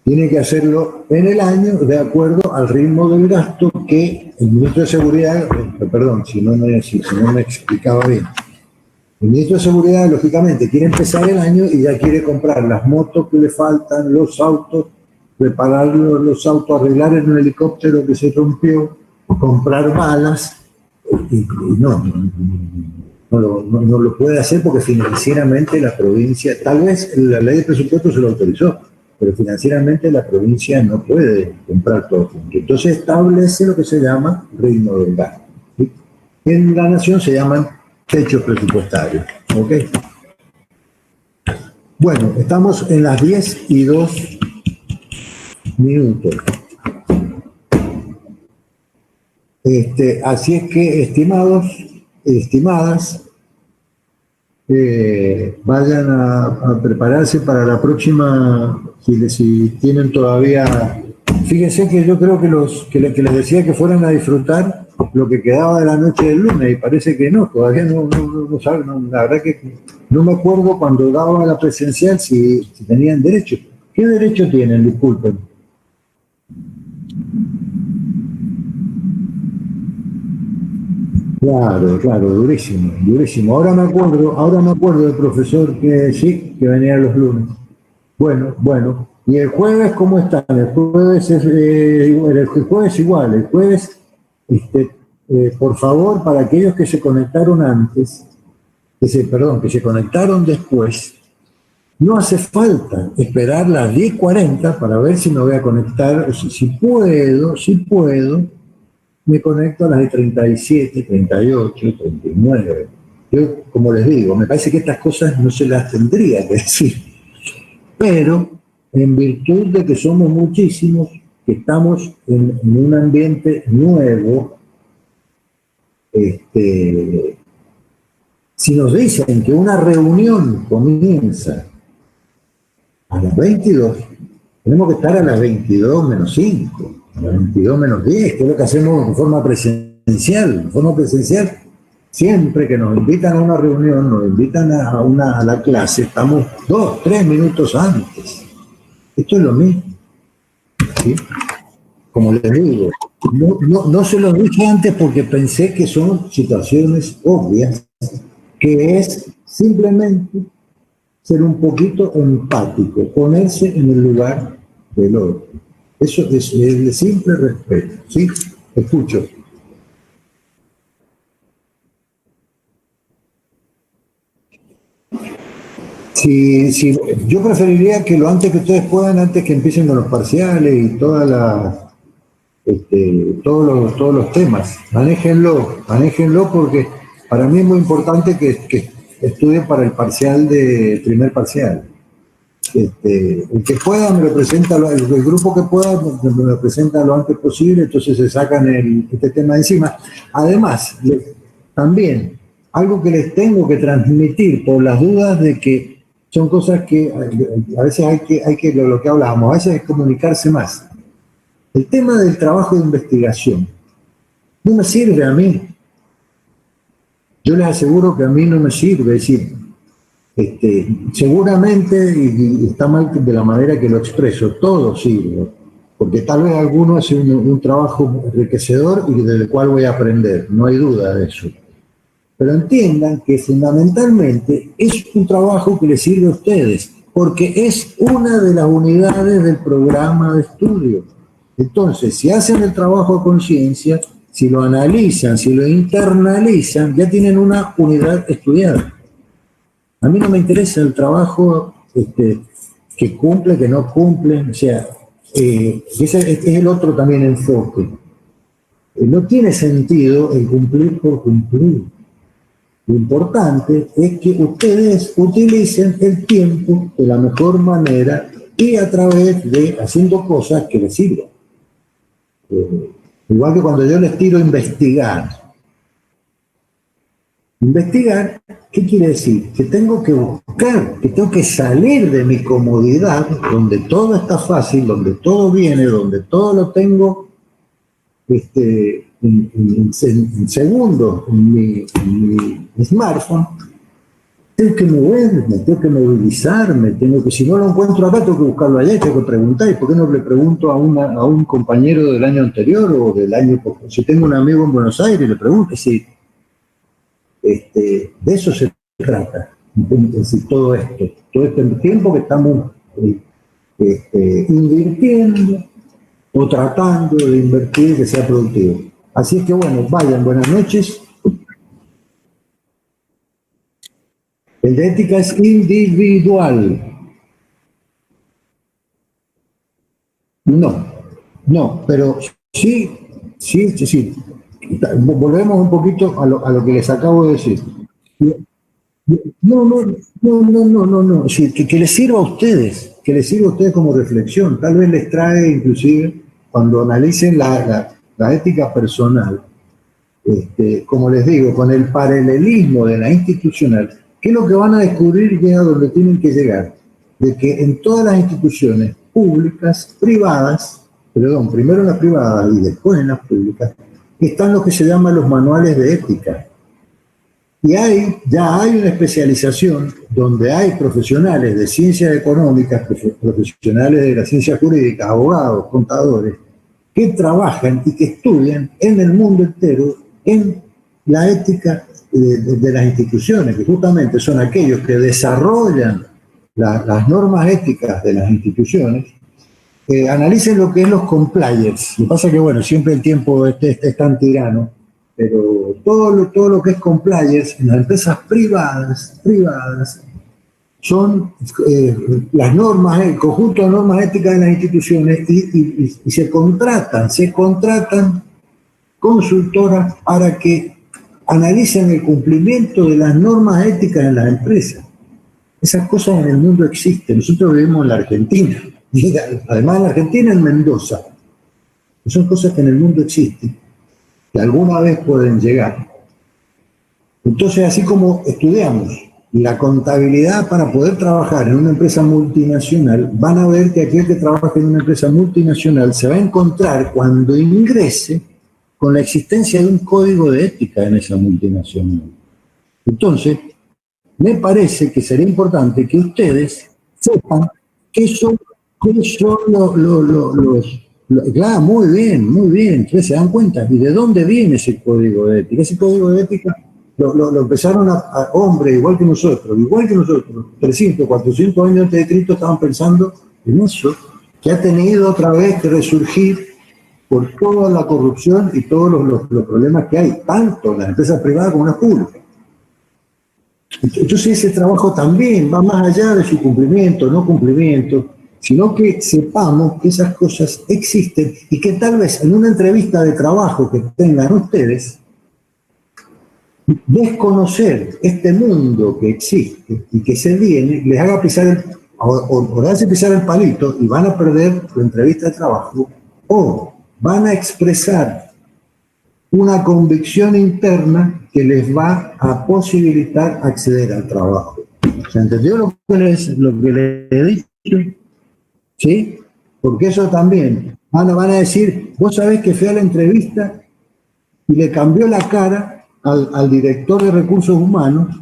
Tiene que hacerlo en el año de acuerdo al ritmo del gasto que el ministro de Seguridad, perdón, si no me explicaba bien. El ministro de Seguridad, lógicamente, quiere empezar el año y ya quiere comprar las motos que le faltan, los autos, preparar los autos, arreglar en un helicóptero que se rompió, comprar balas, y no lo puede hacer porque financieramente la provincia, tal vez la ley de presupuesto se lo autorizó, pero financieramente la provincia no puede comprar todo junto. Entonces establece lo que se llama ritmo del gasto. ¿Sí? En la Nación se llaman techos presupuestarios. ¿Ok? Bueno, estamos en las 10:02. Así es que, estimados, estimadas, vayan a prepararse para la próxima, si tienen todavía. Fíjense que yo creo que les decía que fueran a disfrutar lo que quedaba de la noche del lunes, y parece que no, todavía no saben, la verdad que no me acuerdo cuando daba la presencial si tenían derecho. ¿Qué derecho tienen? Disculpen. Claro, durísimo. Ahora me acuerdo del profesor que sí, que venía los lunes. Bueno. ¿Y el jueves cómo están? El jueves es igual. El jueves, por favor, para aquellos que se conectaron antes, que se conectaron después, no hace falta esperar las 10:40 para ver si me voy a conectar. Si puedo, me conecto a las de 37, 38, 39. Yo, como les digo, me parece que estas cosas no se las tendría que decir. Pero, en virtud de que somos muchísimos, que estamos en un ambiente nuevo, si nos dicen que una reunión comienza a las 22, tenemos que estar a las 22 menos 5. A las 22 menos 10, que es lo que hacemos de forma presencial. Siempre que nos invitan a una reunión, nos invitan a la clase, estamos 2-3 minutos antes. Esto es lo mismo. ¿Sí? Como les digo, no se los dije antes porque pensé que son situaciones obvias, que es simplemente ser un poquito empático, ponerse en el lugar del otro. Eso es de simple respeto, ¿sí? Escucho. Sí, yo preferiría que lo antes que ustedes puedan, antes que empiecen con los parciales y todos los temas, manéjenlo porque para mí es muy importante que estudien para el parcial el primer parcial. El que pueda me lo presenta, el grupo que pueda me lo presenta lo antes posible, entonces se sacan este tema de encima. Además, también, algo que les tengo que transmitir por las dudas de que son cosas que a veces hay que lo que hablábamos, a veces es comunicarse más. El tema del trabajo de investigación no me sirve a mí. Yo les aseguro que a mí no me sirve, es decir, seguramente, y está mal de la manera que lo expreso, todo sirve, porque tal vez alguno hace un trabajo enriquecedor y del cual voy a aprender, no hay duda de eso. Pero entiendan que fundamentalmente es un trabajo que les sirve a ustedes, porque es una de las unidades del programa de estudio. Entonces, si hacen el trabajo a conciencia, si lo analizan, si lo internalizan, ya tienen una unidad estudiada. A mí no me interesa el trabajo que cumple, que no cumple, o sea, ese es el otro también enfoque. No tiene sentido el cumplir por cumplir. Lo importante es que ustedes utilicen el tiempo de la mejor manera y a través de haciendo cosas que les sirvan. Igual que cuando yo les tiro investigar. Investigar, ¿qué quiere decir? Que tengo que buscar, que tengo que salir de mi comodidad, donde todo está fácil, donde todo viene, donde todo lo tengo en segundos en mi smartphone. Tengo que moverme, tengo que movilizarme, si no lo encuentro acá, tengo que buscarlo allá, tengo que preguntar. ¿Y por qué no le pregunto a un compañero del año anterior o del año? Si tengo un amigo en Buenos Aires, le pregunto. Si de eso se trata, es decir, todo este tiempo que estamos invirtiendo o tratando de invertir que sea productivo. Así es que bueno, vayan, buenas noches. El de ética es individual. No, pero sí. Volvemos un poquito a lo que les acabo de decir. No. Sí, que les sirva a ustedes, como reflexión. Tal vez les trae, inclusive, cuando analicen la ética personal, como les digo, con el paralelismo de la institucional, ¿qué es lo que van a descubrir ya donde tienen que llegar? De que en todas las instituciones públicas, privadas, primero en las privadas y después en las públicas, están lo que se llaman los manuales de ética. Y ya hay una especialización donde hay profesionales de ciencias económicas, profesionales de la ciencia jurídica, abogados, contadores, que trabajan y que estudian en el mundo entero en la ética de las instituciones, que justamente son aquellos que desarrollan las normas éticas de las instituciones. Analicen lo que es los compliers. Lo que pasa es que, bueno, siempre el tiempo es tan tirano, pero todo lo que es compliers en las empresas privadas son las normas, el conjunto de normas éticas de las instituciones y se contratan consultoras para que analicen el cumplimiento de las normas éticas en las empresas. Esas cosas en el mundo existen. Nosotros vivimos en la Argentina. Además en la Argentina, en Mendoza. Son cosas que en el mundo existen, que alguna vez pueden llegar. Entonces, así como estudiamos la contabilidad para poder trabajar en una empresa multinacional, van a ver que aquel que trabaja en una empresa multinacional se va a encontrar cuando ingrese con la existencia de un código de ética en esa multinacional. Entonces, me parece que sería importante que ustedes sepan qué son claro, muy bien, ustedes se dan cuenta. ¿Y de dónde viene ese código de ética? Ese código de ética lo empezaron a hombres igual que nosotros, 300, 400 años antes de Cristo estaban pensando en eso, que ha tenido otra vez que resurgir por toda la corrupción y todos los problemas que hay, tanto en las empresas privadas como en las públicas. Entonces ese trabajo también va más allá de su cumplimiento, no cumplimiento, sino que sepamos que esas cosas existen y que tal vez en una entrevista de trabajo que tengan ustedes, desconocer este mundo que existe y que se viene, les haga pisar pisar el palito y van a perder su entrevista de trabajo, o van a expresar una convicción interna que les va a posibilitar acceder al trabajo. ¿Se entendió lo que les he dicho? ¿Sí? Porque eso también van a decir, vos sabés que fui a la entrevista y le cambió la cara al director de recursos humanos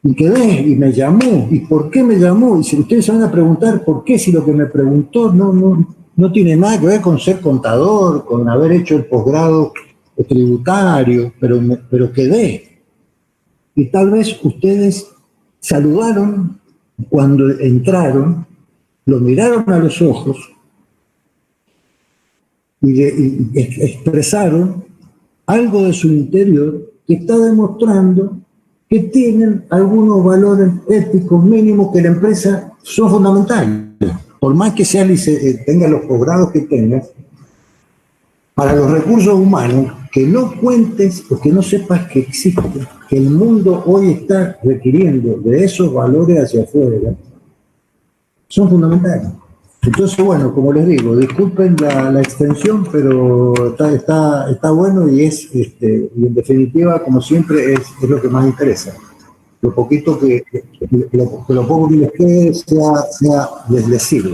y quedé, y me llamó. ¿Y por qué me llamó? Y si ustedes se van a preguntar por qué, si lo que me preguntó no tiene nada que ver con ser contador, con haber hecho el posgrado tributario, pero quedé. Y tal vez ustedes saludaron cuando entraron, lo miraron a los ojos y expresaron algo de su interior que está demostrando que tienen algunos valores éticos mínimos que la empresa son fundamentales. Por más que tenga los posgrados que tenga, para los recursos humanos, que no cuentes o que no sepas que existe, que el mundo hoy está requiriendo de esos valores hacia afuera, son fundamentales. Entonces, bueno, como les digo, disculpen la extensión, pero está bueno y y en definitiva, como siempre, es lo que más interesa. Lo poco que les quede les sirve.